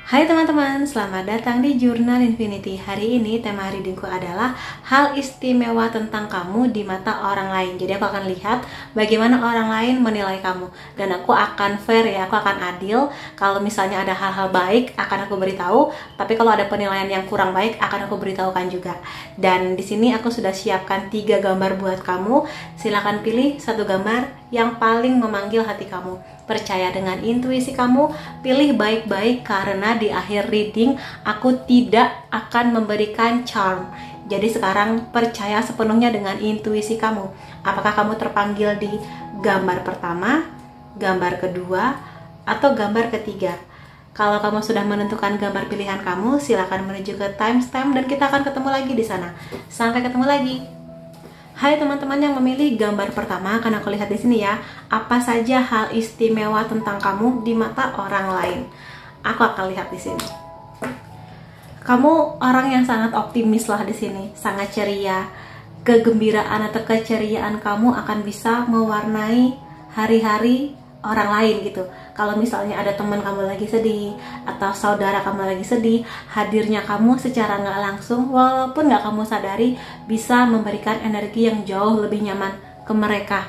Hai teman-teman, selamat datang di Jurnal Infinity. Hari ini tema readingku adalah hal istimewa tentang kamu di mata orang lain. Jadi aku akan lihat bagaimana orang lain menilai kamu. Dan aku akan fair ya, aku akan adil. Kalau misalnya ada hal-hal baik, akan aku beritahu. Tapi kalau ada penilaian yang kurang baik, akan aku beritahukan juga. Dan di sini aku sudah siapkan 3 gambar buat kamu. Silakan pilih satu gambar yang paling memanggil hati kamu. Percaya dengan intuisi kamu, pilih baik-baik karena di akhir reading aku tidak akan memberikan charm. Jadi sekarang percaya sepenuhnya dengan intuisi kamu. Apakah kamu terpanggil di gambar pertama, gambar kedua, atau gambar ketiga? Kalau kamu sudah menentukan gambar pilihan kamu, silakan menuju ke timestamp dan kita akan ketemu lagi di sana. Sampai ketemu lagi. Hai teman-teman yang memilih gambar pertama, akan aku lihat di sini ya. Apa saja hal istimewa tentang kamu di mata orang lain? Aku akan lihat di sini. Kamu orang yang sangat optimis lah di sini, sangat ceria. Kegembiraan atau keceriaan kamu akan bisa mewarnai hari-hari orang lain gitu. Kalau misalnya ada teman kamu lagi sedih atau saudara kamu lagi sedih, hadirnya kamu secara nggak langsung walaupun nggak kamu sadari bisa memberikan energi yang jauh lebih nyaman ke mereka.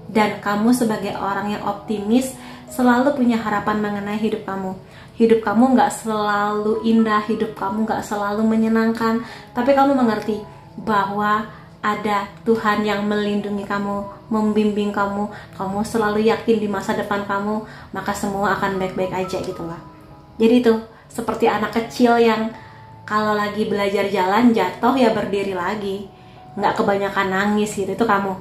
Dan kamu sebagai orang yang optimis selalu punya harapan mengenai hidup kamu. Hidup kamu nggak selalu indah, hidup kamu nggak selalu menyenangkan, tapi kamu mengerti bahwa ada Tuhan yang melindungi kamu, membimbing kamu, kamu selalu yakin di masa depan kamu, maka semua akan baik-baik aja gitu lah. Jadi itu seperti anak kecil yang kalau lagi belajar jalan jatuh ya berdiri lagi, nggak kebanyakan nangis gitu, itu kamu.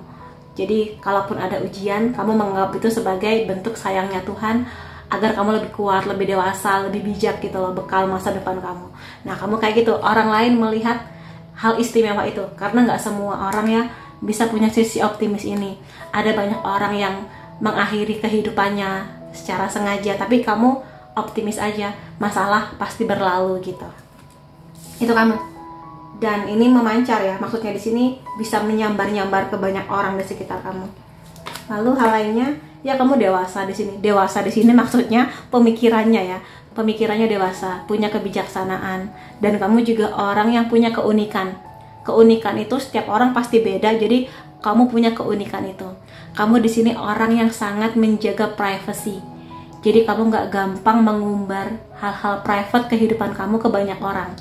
Jadi kalaupun ada ujian, kamu menganggap itu sebagai bentuk sayangnya Tuhan agar kamu lebih kuat, lebih dewasa, lebih bijak gitu loh, bekal masa depan kamu. Nah kamu kayak gitu, orang lain melihat hal istimewa itu karena nggak semua orang ya bisa punya sisi optimis ini. Ada banyak orang yang mengakhiri kehidupannya secara sengaja, tapi kamu optimis aja, masalah pasti berlalu gitu. Itu kamu. Dan ini memancar ya, maksudnya di sini bisa menyambar-nyambar ke banyak orang di sekitar kamu. Lalu hal lainnya ya, kamu dewasa di sini. Dewasa di sini maksudnya pemikirannya ya. Pemikirannya dewasa, punya kebijaksanaan, dan kamu juga orang yang punya keunikan. Keunikan itu setiap orang pasti beda, jadi kamu punya keunikan itu. Kamu di sini orang yang sangat menjaga privacy. Jadi kamu nggak gampang mengumbar hal-hal private kehidupan kamu ke banyak orang.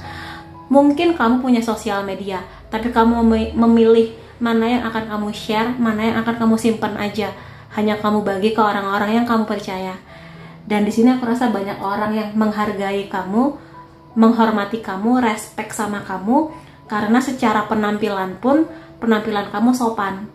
Mungkin kamu punya sosial media, tapi kamu memilih mana yang akan kamu share, mana yang akan kamu simpan aja. Hanya kamu bagi ke orang-orang yang kamu percaya. Dan di sini aku rasa banyak orang yang menghargai kamu, menghormati kamu, respect sama kamu, karena secara penampilan pun, penampilan kamu sopan.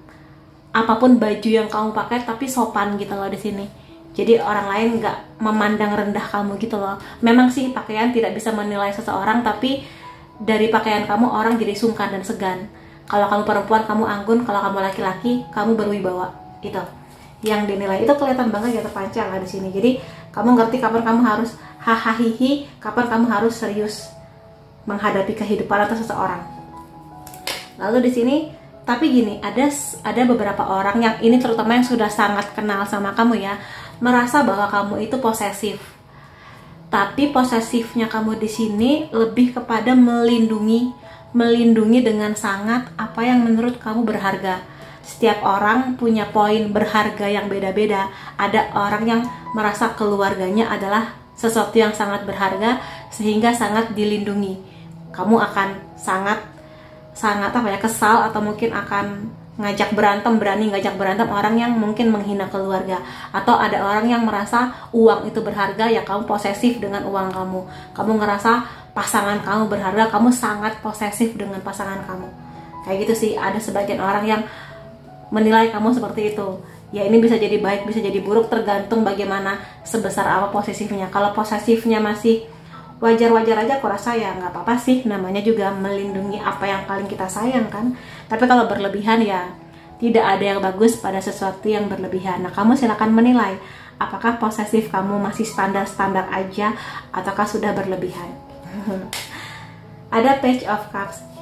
Apapun baju yang kamu pakai, tapi sopan gitu loh di sini. Jadi orang lain nggak memandang rendah kamu gitu loh. Memang sih pakaian tidak bisa menilai seseorang, tapi dari pakaian kamu orang jadi sungkan dan segan. Kalau kamu perempuan, kamu anggun. Kalau kamu laki-laki, kamu berwibawa. Itu yang dinilai, itu kelihatan banget ya, terpancar lah di sini. Jadi kamu ngerti kapan kamu harus hahaha, kapan kamu harus serius menghadapi kehidupan atau seseorang. Lalu di sini, tapi gini, ada beberapa orang yang ini terutama yang sudah sangat kenal sama kamu ya, merasa bahwa kamu itu posesif. Tapi posesifnya kamu di sini lebih kepada melindungi dengan sangat apa yang menurut kamu berharga. Setiap orang punya poin berharga yang beda-beda. Ada orang yang merasa keluarganya adalah sesuatu yang sangat berharga sehingga sangat dilindungi. Kamu akan sangat kesal atau mungkin akan berani ngajak berantem orang yang mungkin menghina keluarga. Atau ada orang yang merasa uang itu berharga, ya kamu posesif dengan uang kamu. Kamu ngerasa pasangan kamu berharga, kamu sangat posesif dengan pasangan kamu. Kayak gitu sih, ada sebagian orang yang menilai kamu seperti itu. Ya ini bisa jadi baik, bisa jadi buruk, tergantung bagaimana sebesar apa posesifnya. Kalau posesifnya masih wajar-wajar aja, aku rasa ya nggak apa-apa sih, namanya juga melindungi apa yang paling kita sayang kan. Tapi kalau berlebihan ya tidak ada yang bagus pada sesuatu yang berlebihan. Nah kamu silakan menilai apakah posesif kamu masih standar-standar aja ataukah sudah berlebihan. Ada Page of Cups.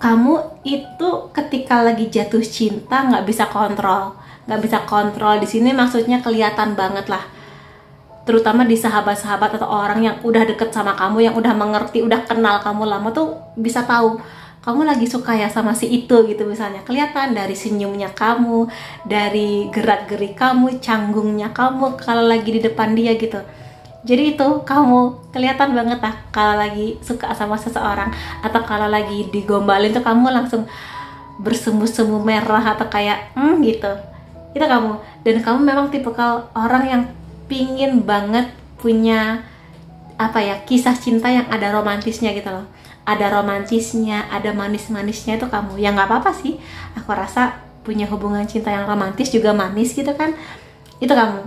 Kamu itu ketika lagi jatuh cinta nggak bisa kontrol di sini maksudnya kelihatan banget lah. terutama di sahabat-sahabat atau orang yang udah deket sama kamu, yang udah mengerti, udah kenal kamu lama tuh bisa tahu kamu lagi suka ya sama si itu gitu. Misalnya kelihatan dari senyumnya kamu, dari gerak-gerik kamu, canggungnya kamu kalau lagi di depan dia gitu. Jadi itu kamu kelihatan banget lah kalau lagi suka sama seseorang, atau kalau lagi digombalin tuh kamu langsung bersemu-semu merah atau kayak gitu. Itu kamu. Dan kamu memang tipikal orang yang pingin banget punya kisah cinta yang ada romantisnya gitu loh. Ada romantisnya, ada manis-manisnya, itu kamu. Ya nggak apa-apa sih, aku rasa punya hubungan cinta yang romantis juga manis gitu kan. Itu kamu.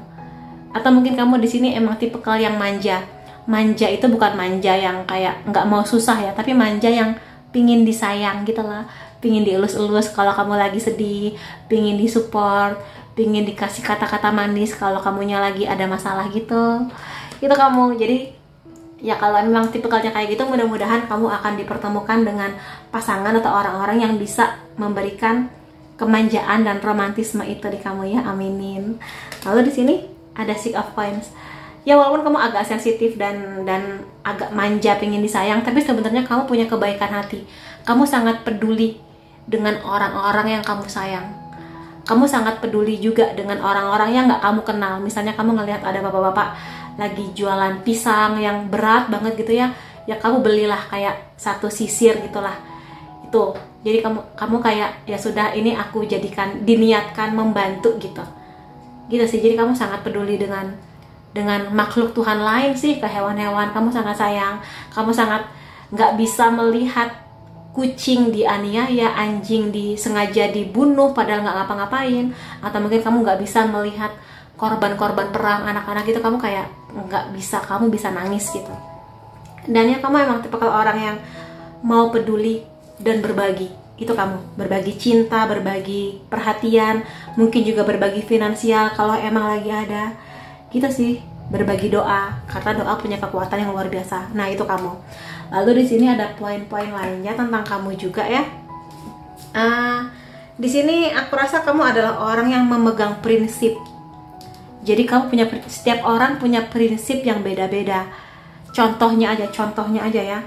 Atau mungkin kamu di sini emang tipikal yang manja. Manja itu bukan manja yang kayak nggak mau susah ya, tapi manja yang pingin disayang gitu lah, pingin dielus-elus kalau kamu lagi sedih, pingin disupport, pingin dikasih kata-kata manis kalau kamunya lagi ada masalah gitu. Itu kamu. Jadi ya kalau memang tipikalnya kayak gitu, mudah-mudahan kamu akan dipertemukan dengan pasangan atau orang-orang yang bisa memberikan kemanjaan dan romantisme itu di kamu ya. Aminin. Lalu di sini ada Six of Coins. Ya walaupun kamu agak sensitif dan agak manja, pengen disayang, tapi sebenarnya kamu punya kebaikan hati. Kamu sangat peduli dengan orang-orang yang kamu sayang. Kamu sangat peduli juga dengan orang-orang yang nggak kamu kenal. Misalnya kamu ngelihat ada bapak-bapak lagi jualan pisang yang berat banget gitu ya, ya kamu belilah kayak satu sisir gitulah. Itu. Jadi kamu kayak ya sudah, ini aku jadikan, diniatkan membantu gitu. Gitu sih. Jadi kamu sangat peduli dengan makhluk Tuhan lain sih, ke hewan-hewan kamu sangat sayang. Kamu sangat nggak bisa melihat kucing dianiaya, anjing disengaja dibunuh padahal nggak ngapa-ngapain, atau mungkin kamu nggak bisa melihat korban-korban perang anak-anak gitu. Kamu kayak nggak bisa, kamu bisa nangis gitu. Dan ya kamu emang tipikal orang yang mau peduli dan berbagi. Itu kamu, berbagi cinta, berbagi perhatian, mungkin juga berbagi finansial kalau emang lagi ada. Gitu sih, berbagi doa, karena doa punya kekuatan yang luar biasa. Nah, itu kamu. Lalu di sini ada poin-poin lainnya tentang kamu juga ya. Di sini aku rasa kamu adalah orang yang memegang prinsip. Jadi kamu punya, setiap orang punya prinsip yang beda-beda. Contohnya aja ya.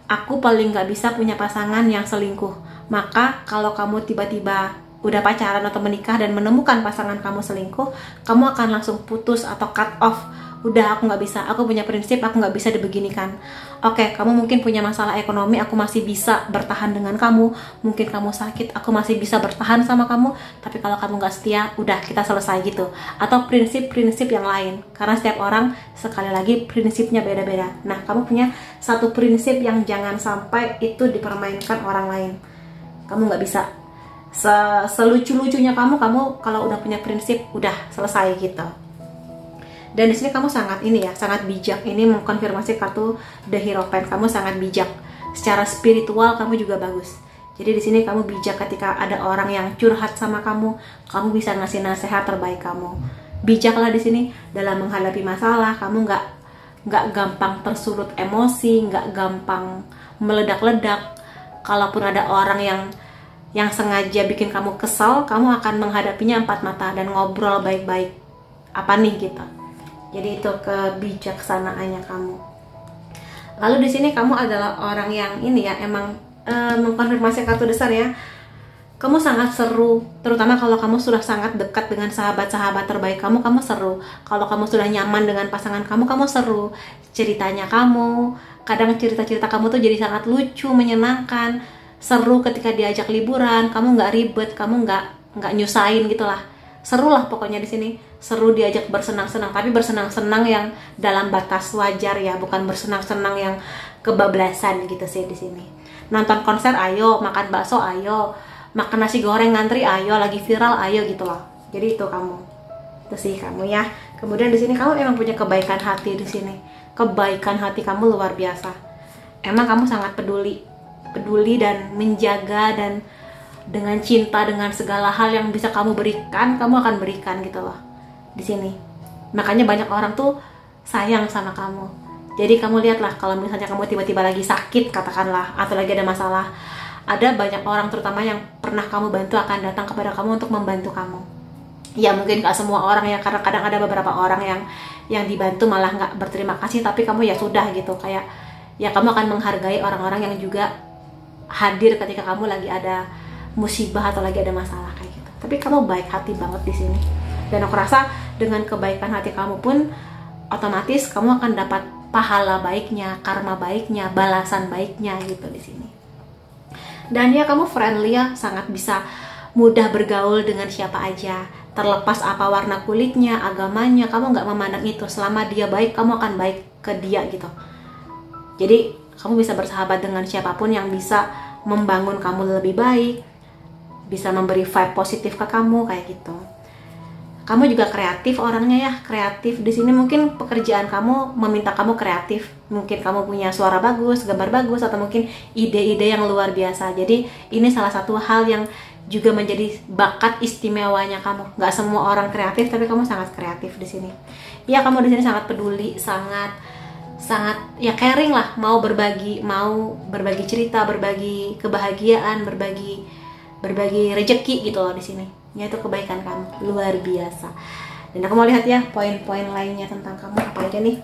Aku paling nggak bisa punya pasangan yang selingkuh. Maka kalau kamu tiba-tiba udah pacaran atau menikah dan menemukan pasangan kamu selingkuh, kamu akan langsung putus atau cut off. Udah, aku nggak bisa, aku punya prinsip, aku nggak bisa dibeginikan. Oke, kamu mungkin punya masalah ekonomi, aku masih bisa bertahan dengan kamu. Mungkin kamu sakit, aku masih bisa bertahan sama kamu. Tapi kalau kamu nggak setia, udah, kita selesai gitu. Atau prinsip-prinsip yang lain, karena setiap orang sekali lagi prinsipnya beda-beda. Nah, kamu punya satu prinsip yang jangan sampai itu dipermainkan orang lain. Kamu nggak bisa. Selucu-lucunya kamu kalau udah punya prinsip, udah selesai gitu. Dan di sini kamu sangat sangat bijak. Ini mengkonfirmasi kartu The Hierophant. Kamu sangat bijak. Secara spiritual kamu juga bagus. Jadi di sini kamu bijak ketika ada orang yang curhat sama kamu bisa ngasih nasihat terbaik kamu. Bijaklah di sini dalam menghadapi masalah. Kamu nggak gampang tersulut emosi, nggak gampang meledak-ledak. Kalaupun ada orang yang sengaja bikin kamu kesal, kamu akan menghadapinya empat mata dan ngobrol baik-baik. Apa nih gitu. Jadi itu kebijaksanaannya kamu. Lalu di sini kamu adalah orang yang emang mengkonfirmasi kartu besar ya. Kamu sangat seru, terutama kalau kamu sudah sangat dekat dengan sahabat-sahabat terbaik kamu seru. Kalau kamu sudah nyaman dengan pasangan kamu seru. Ceritanya kadang cerita-cerita kamu tuh jadi sangat lucu, menyenangkan, seru ketika diajak liburan. Kamu nggak ribet, kamu nggak nyusahin gitulah. Seru lah pokoknya di sini. Seru diajak bersenang-senang, tapi bersenang-senang yang dalam batas wajar ya, bukan bersenang-senang yang kebablasan gitu sih di sini. Nonton konser ayo, makan bakso ayo, makan nasi goreng ngantri ayo, lagi viral ayo gitu loh. Jadi itu kamu. Itu sih kamu ya. Kemudian di sini kamu emang punya kebaikan hati di sini. Kebaikan hati kamu luar biasa. Emang kamu sangat peduli dan menjaga, dan dengan cinta, dengan segala hal yang bisa kamu berikan, kamu akan berikan gitu loh di sini. Makanya banyak orang tuh sayang sama kamu. Jadi kamu lihatlah, kalau misalnya kamu tiba-tiba lagi sakit katakanlah, atau lagi ada masalah, ada banyak orang terutama yang pernah kamu bantu akan datang kepada kamu untuk membantu kamu. Ya mungkin gak semua orang ya, karena kadang ada beberapa orang yang dibantu malah nggak berterima kasih, tapi kamu ya sudah gitu, kayak ya kamu akan menghargai orang-orang yang juga hadir ketika kamu lagi ada musibah atau lagi ada masalah kayak gitu. Tapi kamu baik hati banget di sini, dan aku rasa dengan kebaikan hati kamu pun otomatis kamu akan dapat pahala baiknya, karma baiknya, balasan baiknya gitu di sini. Dan ya kamu friendly ya, sangat bisa mudah bergaul dengan siapa aja, terlepas apa warna kulitnya, agamanya, kamu nggak memandang itu. Selama dia baik, kamu akan baik ke dia gitu. Jadi kamu bisa bersahabat dengan siapapun yang bisa membangun kamu lebih baik, bisa memberi vibe positif ke kamu kayak gitu. Kamu juga kreatif orangnya ya, kreatif di sini. Mungkin pekerjaan kamu meminta kamu kreatif, mungkin kamu punya suara bagus, gambar bagus, atau mungkin ide-ide yang luar biasa. Jadi ini salah satu hal yang juga menjadi bakat istimewanya kamu. Nggak semua orang kreatif, tapi kamu sangat kreatif di sini. Ya kamu di sini sangat peduli, sangat ya caring lah, mau berbagi cerita, berbagi kebahagiaan, berbagi rezeki gitu loh di sini. Ya itu kebaikan kamu luar biasa. Dan aku mau lihat ya poin-poin lainnya tentang kamu apa aja nih,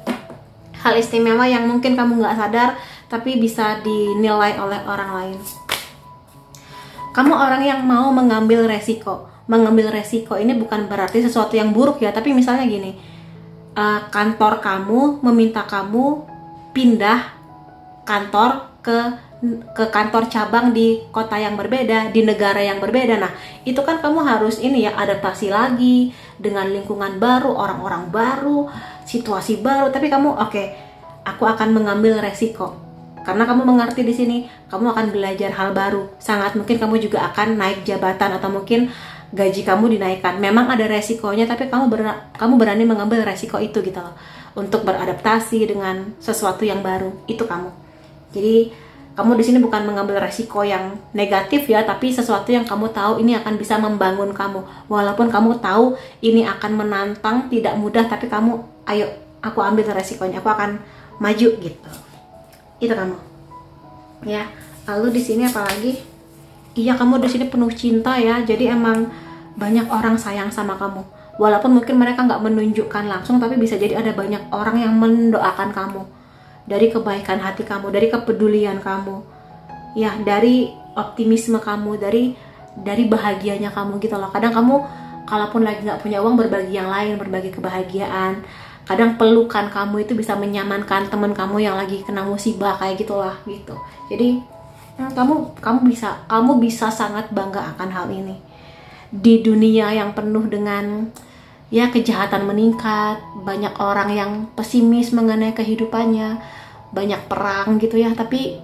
hal istimewa yang mungkin kamu nggak sadar tapi bisa dinilai oleh orang lain. Kamu orang yang mau mengambil resiko. Mengambil resiko ini bukan berarti sesuatu yang buruk ya, tapi misalnya gini, kantor kamu meminta kamu pindah kantor ke kantor cabang di kota yang berbeda, di negara yang berbeda. Nah, itu kan kamu harus ini ya, adaptasi lagi dengan lingkungan baru, orang-orang baru, situasi baru. Tapi kamu oke, aku akan mengambil resiko. Karena kamu mengerti di sini, kamu akan belajar hal baru. Sangat mungkin kamu juga akan naik jabatan atau mungkin gaji kamu dinaikkan. Memang ada resikonya, tapi kamu berani mengambil resiko itu gitu loh. Untuk beradaptasi dengan sesuatu yang baru, itu kamu. Jadi kamu di sini bukan mengambil resiko yang negatif ya, tapi sesuatu yang kamu tahu ini akan bisa membangun kamu. Walaupun kamu tahu ini akan menantang, tidak mudah, tapi kamu, ayo, aku ambil resikonya, aku akan maju gitu. Itu kamu. Ya, lalu di sini apalagi? Iya, kamu di sini penuh cinta ya. Jadi emang banyak orang sayang sama kamu. Walaupun mungkin mereka nggak menunjukkan langsung, tapi bisa jadi ada banyak orang yang mendoakan kamu. Dari kebaikan hati kamu, dari kepedulian kamu, ya dari optimisme kamu, dari bahagianya kamu gitu loh. Kadang kamu kalaupun lagi nggak punya uang, berbagi yang lain, berbagi kebahagiaan. Kadang pelukan kamu itu bisa menyamankan teman kamu yang lagi kena musibah kayak gitulah gitu. Jadi kamu bisa sangat bangga akan hal ini. Di dunia yang penuh dengan ya kejahatan meningkat, banyak orang yang pesimis mengenai kehidupannya, banyak perang gitu ya, tapi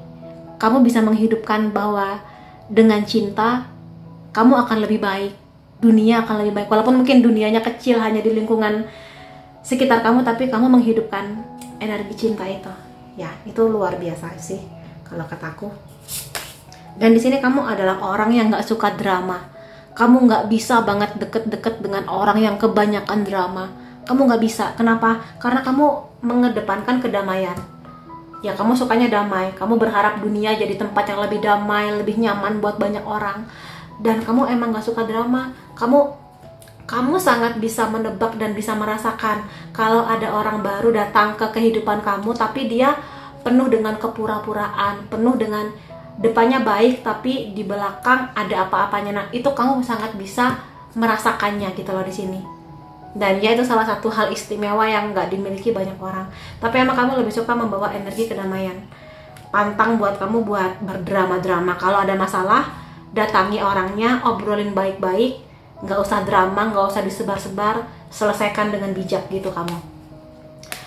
kamu bisa menghidupkan bahwa dengan cinta kamu akan lebih baik, dunia akan lebih baik. Walaupun mungkin dunianya kecil, hanya di lingkungan sekitar kamu, tapi kamu menghidupkan energi cinta itu. Ya, itu luar biasa sih kalau kataku. Dan di sini kamu adalah orang yang nggak suka drama. Kamu nggak bisa banget deket-deket dengan orang yang kebanyakan drama. Kamu nggak bisa. Kenapa? Karena kamu mengedepankan kedamaian. Ya, kamu sukanya damai. Kamu berharap dunia jadi tempat yang lebih damai, lebih nyaman buat banyak orang. Dan kamu emang nggak suka drama. Kamu sangat bisa menebak dan bisa merasakan kalau ada orang baru datang ke kehidupan kamu, tapi dia penuh dengan kepura-puraan, penuh dengan depannya baik tapi di belakang ada apa-apanya. Nah, itu kamu sangat bisa merasakannya gitu loh di sini. Dan ya itu salah satu hal istimewa yang nggak dimiliki banyak orang. Tapi emang kamu lebih suka membawa energi kedamaian. Pantang buat kamu buat berdrama-drama. Kalau ada masalah, datangi orangnya, obrolin baik-baik, nggak usah drama, nggak usah disebar-sebar, selesaikan dengan bijak gitu kamu.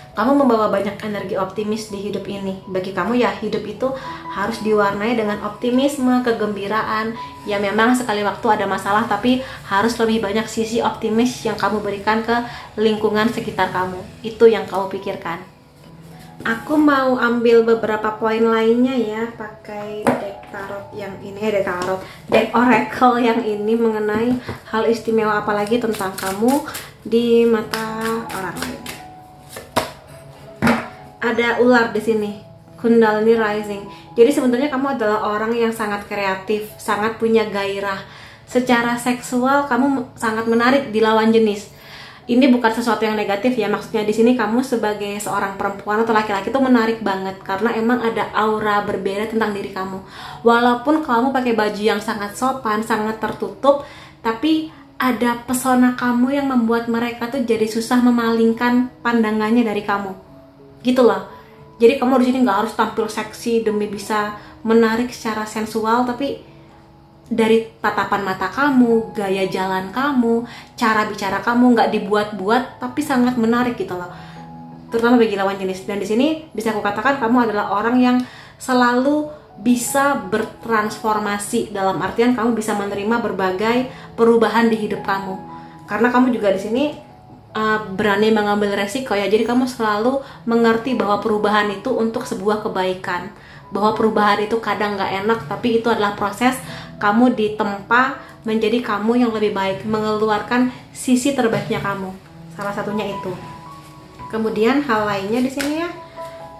Kamu membawa banyak energi optimis di hidup ini. Bagi kamu ya, hidup itu harus diwarnai dengan optimisme, kegembiraan. Ya memang sekali waktu ada masalah, tapi harus lebih banyak sisi optimis yang kamu berikan ke lingkungan sekitar kamu. Itu yang kamu pikirkan. Aku mau ambil beberapa poin lainnya ya, pakai deck tarot yang ini, deck oracle yang ini mengenai hal istimewa apalagi tentang kamu di mata orang lain. Ada ular di sini, Kundalini Rising. Jadi sebenarnya kamu adalah orang yang sangat kreatif, sangat punya gairah, secara seksual kamu sangat menarik di lawan jenis. Ini bukan sesuatu yang negatif ya, maksudnya di sini kamu sebagai seorang perempuan atau laki-laki itu menarik banget karena emang ada aura berbeda tentang diri kamu. Walaupun kamu pakai baju yang sangat sopan, sangat tertutup, tapi ada pesona kamu yang membuat mereka tuh jadi susah memalingkan pandangannya dari kamu. Gitu loh. Jadi kamu di sini nggak harus tampil seksi demi bisa menarik secara sensual, tapi dari tatapan mata kamu, gaya jalan kamu, cara bicara kamu nggak dibuat-buat, tapi sangat menarik gitu loh. Terutama bagi lawan jenis. Dan di sini bisa aku katakan kamu adalah orang yang selalu bisa bertransformasi, dalam artian kamu bisa menerima berbagai perubahan di hidup kamu. Karena kamu juga di sini berani mengambil resiko ya. Jadi kamu selalu mengerti bahwa perubahan itu untuk sebuah kebaikan. Bahwa perubahan itu kadang nggak enak, tapi itu adalah proses kamu ditempa menjadi kamu yang lebih baik, mengeluarkan sisi terbaiknya kamu. Salah satunya itu. Kemudian hal lainnya di sini ya,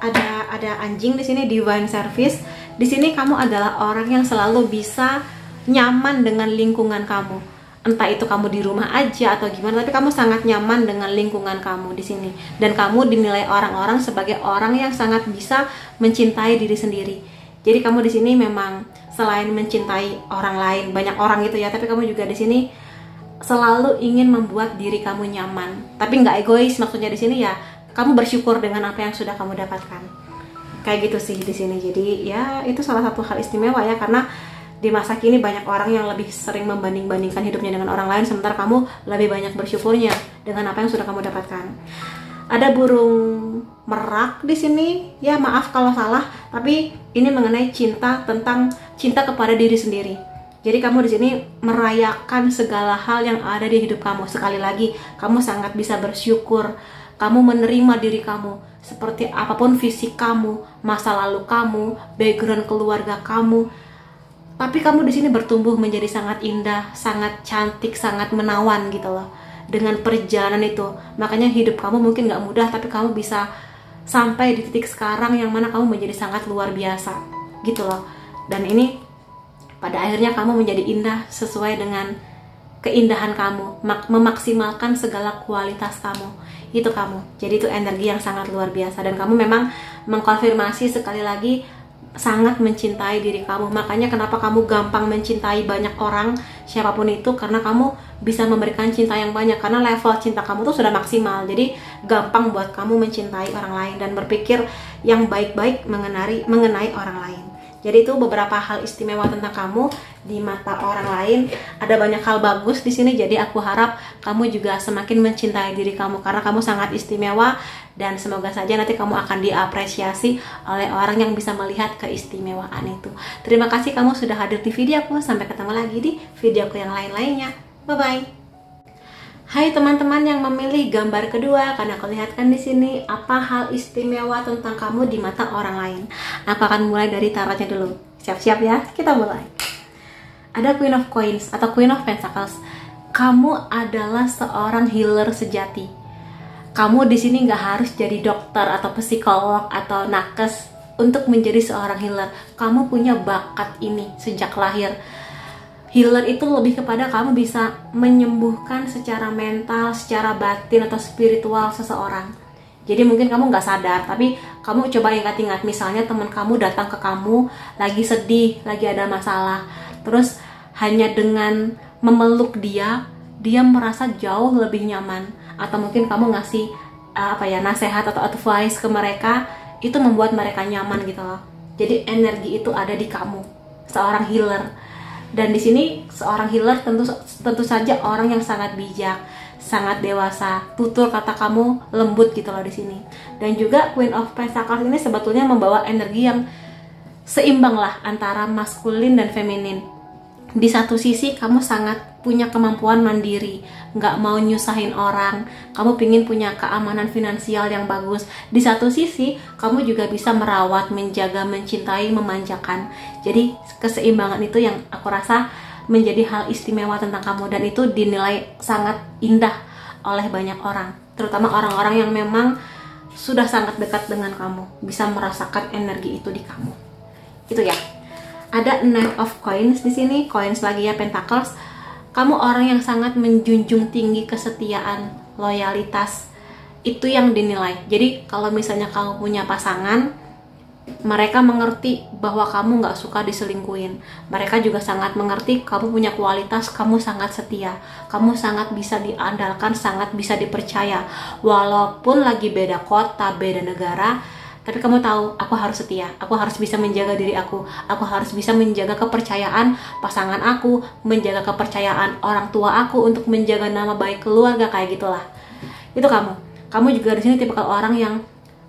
ada anjing di sini, divine service. Di sini kamu adalah orang yang selalu bisa nyaman dengan lingkungan kamu. Entah itu kamu di rumah aja atau gimana, tapi kamu sangat nyaman dengan lingkungan kamu di sini. Dan kamu dinilai orang-orang sebagai orang yang sangat bisa mencintai diri sendiri. Jadi kamu di sini memang selain mencintai orang lain, banyak orang gitu ya, tapi kamu juga di sini selalu ingin membuat diri kamu nyaman. Tapi nggak egois, maksudnya di sini ya kamu bersyukur dengan apa yang sudah kamu dapatkan. Kayak gitu sih di sini. Jadi ya itu salah satu hal istimewa ya, karena di masa kini banyak orang yang lebih sering membanding-bandingkan hidupnya dengan orang lain, sementara kamu lebih banyak bersyukurnya dengan apa yang sudah kamu dapatkan. Ada burung merak di sini, ya maaf kalau salah, tapi ini mengenai cinta, tentang cinta kepada diri sendiri. Jadi kamu di sini merayakan segala hal yang ada di hidup kamu. Sekali lagi, kamu sangat bisa bersyukur. Kamu menerima diri kamu seperti apapun fisik kamu, masa lalu kamu, background keluarga kamu. Tapi kamu di sini bertumbuh menjadi sangat indah, sangat cantik, sangat menawan gitu loh. Dengan perjalanan itu, makanya hidup kamu mungkin gak mudah, tapi kamu bisa sampai di titik sekarang yang mana kamu menjadi sangat luar biasa gitu loh. Dan ini pada akhirnya kamu menjadi indah sesuai dengan keindahan kamu, memaksimalkan segala kualitas kamu. Itu kamu. Jadi itu energi yang sangat luar biasa, dan kamu memang mengkonfirmasi sekali lagi sangat mencintai diri kamu. Makanya kenapa kamu gampang mencintai banyak orang, siapapun itu, karena kamu bisa memberikan cinta yang banyak, karena level cinta kamu tuh sudah maksimal. Jadi gampang buat kamu mencintai orang lain dan berpikir yang baik-baik mengenai orang lain. Jadi itu beberapa hal istimewa tentang kamu di mata orang lain. Ada banyak hal bagus di sini, jadi aku harap kamu juga semakin mencintai diri kamu karena kamu sangat istimewa, dan semoga saja nanti kamu akan diapresiasi oleh orang yang bisa melihat keistimewaan itu. Terima kasih kamu sudah hadir di video aku. Sampai ketemu lagi di video aku yang lain-lainnya. Bye-bye. Hai teman-teman yang memilih gambar kedua, karena aku lihatkan di sini apa hal istimewa tentang kamu di mata orang lain. Aku akan mulai dari tarotnya dulu. Siap-siap ya, kita mulai. Ada Queen of Coins atau Queen of Pentacles. Kamu adalah seorang healer sejati. Kamu di sini nggak harus jadi dokter atau psikolog atau nakes untuk menjadi seorang healer. Kamu punya bakat ini sejak lahir. Healer itu lebih kepada kamu bisa menyembuhkan secara mental, secara batin atau spiritual seseorang. Jadi mungkin kamu nggak sadar, tapi kamu coba ingat-ingat, misalnya teman kamu datang ke kamu lagi sedih, lagi ada masalah, terus hanya dengan memeluk dia merasa jauh lebih nyaman. Atau mungkin kamu ngasih nasihat atau advice ke mereka, itu membuat mereka nyaman gitu loh. Jadi energi itu ada di kamu, seorang healer. Dan di sini seorang healer tentu saja orang yang sangat bijak, sangat dewasa. Tutur kata kamu lembut gitu loh di sini. Dan juga Queen of Pentacles ini sebetulnya membawa energi yang seimbang lah antara maskulin dan feminin. Di satu sisi kamu sangat punya kemampuan mandiri, nggak mau nyusahin orang, kamu pingin punya keamanan finansial yang bagus. Di satu sisi kamu juga bisa merawat, menjaga, mencintai, memanjakan. Jadi keseimbangan itu yang aku rasa menjadi hal istimewa tentang kamu, dan itu dinilai sangat indah oleh banyak orang, terutama orang-orang yang memang sudah sangat dekat dengan kamu, bisa merasakan energi itu di kamu. Itu ya. Ada Knight of Coins di sini, coins lagi ya, Pentacles. Kamu orang yang sangat menjunjung tinggi kesetiaan, loyalitas. Itu yang dinilai. Jadi kalau misalnya kamu punya pasangan, mereka mengerti bahwa kamu nggak suka diselingkuhin. Mereka juga sangat mengerti kamu punya kualitas, kamu sangat setia, kamu sangat bisa diandalkan, sangat bisa dipercaya. Walaupun lagi beda kota, beda negara, tapi kamu tahu, aku harus setia, aku harus bisa menjaga diri aku harus bisa menjaga kepercayaan pasangan aku, menjaga kepercayaan orang tua aku, untuk menjaga nama baik keluarga, kayak gitulah. Itu kamu juga di sini tipikal orang yang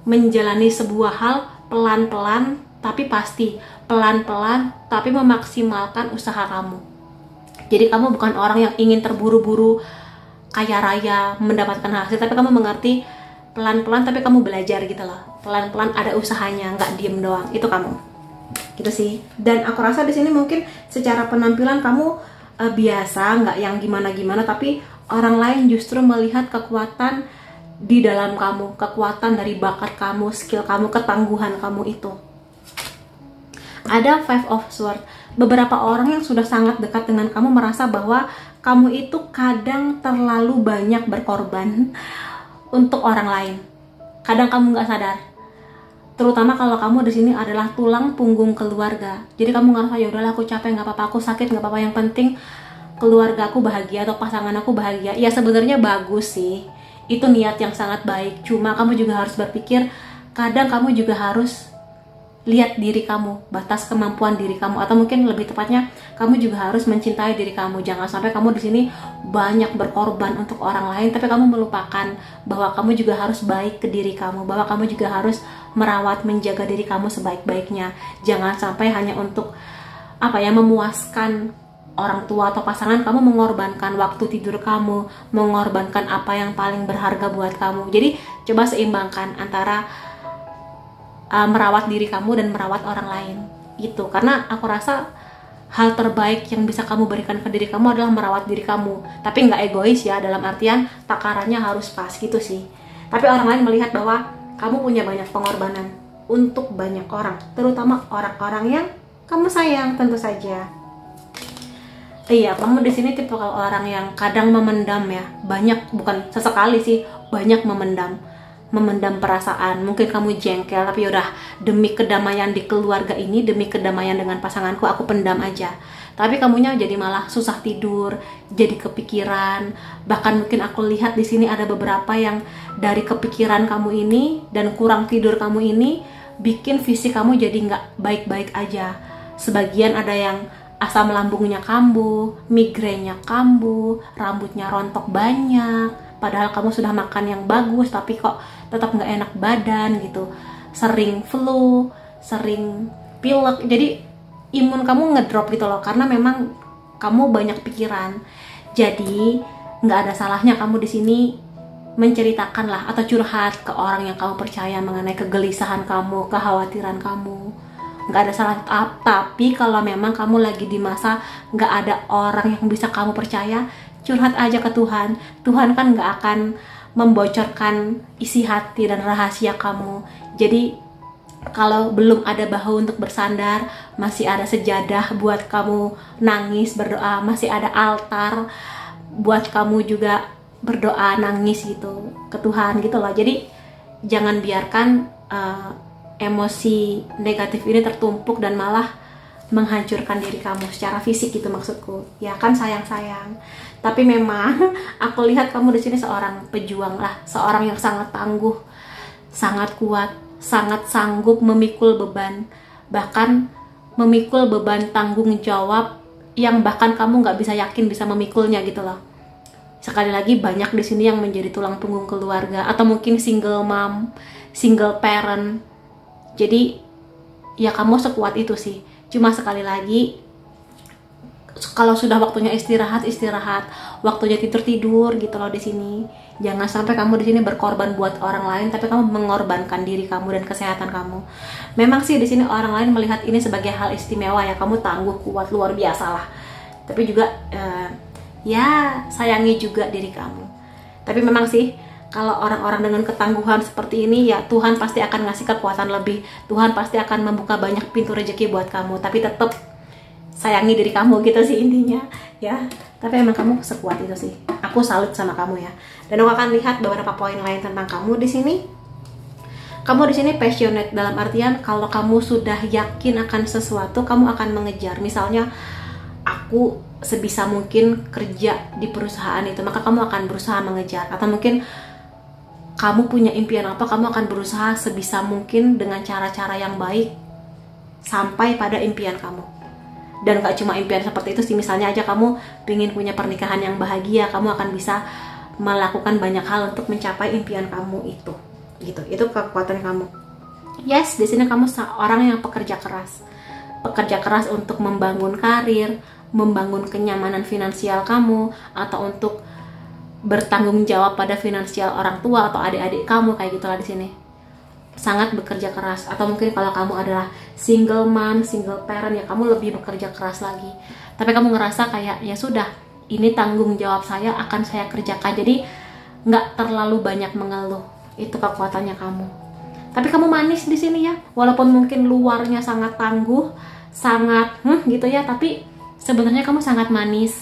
menjalani sebuah hal pelan-pelan tapi pasti, pelan-pelan tapi memaksimalkan usaha kamu. Jadi kamu bukan orang yang ingin terburu-buru kaya raya mendapatkan hasil, tapi kamu mengerti pelan-pelan tapi kamu belajar gitu loh. Pelan-pelan ada usahanya, nggak diem doang. Itu kamu. Gitu sih. Dan aku rasa di sini mungkin secara penampilan kamu biasa, nggak yang gimana-gimana, tapi orang lain justru melihat kekuatan di dalam kamu, kekuatan dari bakat kamu, skill kamu, ketangguhan kamu itu. Ada Five of Swords. Beberapa orang yang sudah sangat dekat dengan kamu merasa bahwa kamu itu kadang terlalu banyak berkorban untuk orang lain. Kadang kamu nggak sadar. Terutama kalau kamu di sini adalah tulang punggung keluarga. Jadi kamu ngerasa ya udahlah, aku capek, nggak apa-apa, aku sakit, nggak apa-apa, yang penting keluarga aku bahagia atau pasangan aku bahagia. Ya sebenarnya bagus sih. Itu niat yang sangat baik. Cuma kamu juga harus berpikir, kadang kamu juga harus lihat diri kamu, batas kemampuan diri kamu, atau mungkin lebih tepatnya kamu juga harus mencintai diri kamu. Jangan sampai kamu di sini banyak berkorban untuk orang lain, tapi kamu melupakan bahwa kamu juga harus baik ke diri kamu, bahwa kamu juga harus merawat, menjaga diri kamu sebaik-baiknya. Jangan sampai hanya untuk memuaskan orang tua atau pasangan, kamu mengorbankan waktu tidur kamu, mengorbankan apa yang paling berharga buat kamu. Jadi coba seimbangkan antara merawat diri kamu dan merawat orang lain gitu. Karena aku rasa hal terbaik yang bisa kamu berikan ke diri kamu adalah merawat diri kamu, tapi nggak egois ya, dalam artian takarannya harus pas gitu sih. Tapi orang lain melihat bahwa kamu punya banyak pengorbanan untuk banyak orang, terutama orang-orang yang kamu sayang tentu saja. Iya, kamu di sini tipe orang yang kadang memendam ya, banyak, bukan sesekali sih, banyak memendam perasaan. Mungkin kamu jengkel, tapi yaudah, demi kedamaian di keluarga ini, demi kedamaian dengan pasanganku, aku pendam aja. Tapi kamunya jadi malah susah tidur, jadi kepikiran. Bahkan mungkin aku lihat di sini ada beberapa yang dari kepikiran kamu ini dan kurang tidur kamu ini bikin fisik kamu jadi nggak baik-baik aja. Sebagian ada yang asam lambungnya kambuh, migrainnya kambuh, rambutnya rontok banyak. Padahal kamu sudah makan yang bagus, tapi kok tetap nggak enak badan gitu. Sering flu, sering pilek. Jadi imun kamu ngedrop gitu loh, karena memang kamu banyak pikiran. Jadi nggak ada salahnya kamu di sini menceritakan lah atau curhat ke orang yang kamu percaya mengenai kegelisahan kamu, kekhawatiran kamu. Nggak ada salah. Tapi kalau memang kamu lagi di masa nggak ada orang yang bisa kamu percaya, curhat aja ke Tuhan. Tuhan kan nggak akan membocorkan isi hati dan rahasia kamu. Jadi kalau belum ada bahu untuk bersandar, masih ada sejadah buat kamu nangis berdoa, masih ada altar buat kamu juga berdoa nangis gitu ke Tuhan gitu loh. Jadi jangan biarkan emosi negatif ini tertumpuk dan malah menghancurkan diri kamu secara fisik gitu maksudku. Ya kan sayang-sayang. Tapi memang aku lihat kamu di sini seorang pejuang lah, seorang yang sangat tangguh, sangat kuat, sangat sanggup memikul beban, bahkan memikul beban tanggung jawab yang bahkan kamu nggak bisa yakin bisa memikulnya gitu loh. Sekali lagi, banyak di sini yang menjadi tulang punggung keluarga atau mungkin single mom, single parent. Jadi ya kamu sekuat itu sih. Cuma sekali lagi, kalau sudah waktunya istirahat, waktunya tidur gitu loh di sini. Jangan sampai kamu di sini berkorban buat orang lain, tapi kamu mengorbankan diri kamu dan kesehatan kamu. Memang sih di sini orang lain melihat ini sebagai hal istimewa ya, kamu tangguh, kuat, luar biasa lah. Tapi juga ya sayangi juga diri kamu. Tapi memang sih kalau orang-orang dengan ketangguhan seperti ini, ya Tuhan pasti akan ngasih kekuatan lebih. Tuhan pasti akan membuka banyak pintu rezeki buat kamu. Tapi tetap sayangi diri kamu gitu sih intinya ya. Tapi emang kamu sekuat itu sih. Aku salut sama kamu ya. Dan aku akan lihat beberapa poin lain tentang kamu di sini. Kamu di sini passionate dalam artian kalau kamu sudah yakin akan sesuatu, kamu akan mengejar. Misalnya aku sebisa mungkin kerja di perusahaan itu, maka kamu akan berusaha mengejar. Atau mungkin kamu punya impian apa, kamu akan berusaha sebisa mungkin dengan cara-cara yang baik sampai pada impian kamu. Dan gak cuma impian seperti itu sih, misalnya aja kamu ingin punya pernikahan yang bahagia, kamu akan bisa melakukan banyak hal untuk mencapai impian kamu itu. Gitu, itu kekuatan kamu. Yes, di sini kamu orang yang pekerja keras. Pekerja keras untuk membangun karir, membangun kenyamanan finansial kamu, atau untuk bertanggung jawab pada finansial orang tua atau adik-adik kamu, kayak gitulah di sini. Sangat bekerja keras. Atau mungkin kalau kamu adalah single mom, single parent, ya kamu lebih bekerja keras lagi. Tapi kamu ngerasa kayak ya sudah, ini tanggung jawab saya, akan saya kerjakan. Jadi nggak terlalu banyak mengeluh. Itu kekuatannya kamu. Tapi kamu manis di sini ya. Walaupun mungkin luarnya sangat tangguh, sangat gitu ya, tapi sebenarnya kamu sangat manis.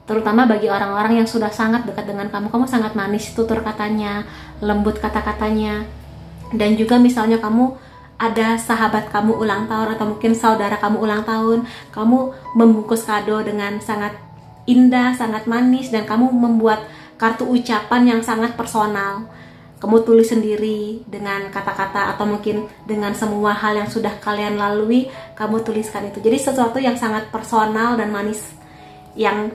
Terutama bagi orang-orang yang sudah sangat dekat dengan kamu, kamu sangat manis, tutur katanya, lembut kata-katanya. Dan juga misalnya kamu ada sahabat kamu ulang tahun atau mungkin saudara kamu ulang tahun, kamu membungkus kado dengan sangat indah, sangat manis, dan kamu membuat kartu ucapan yang sangat personal. Kamu tulis sendiri dengan kata-kata atau mungkin dengan semua hal yang sudah kalian lalui, kamu tuliskan itu. Jadi sesuatu yang sangat personal dan manis, yang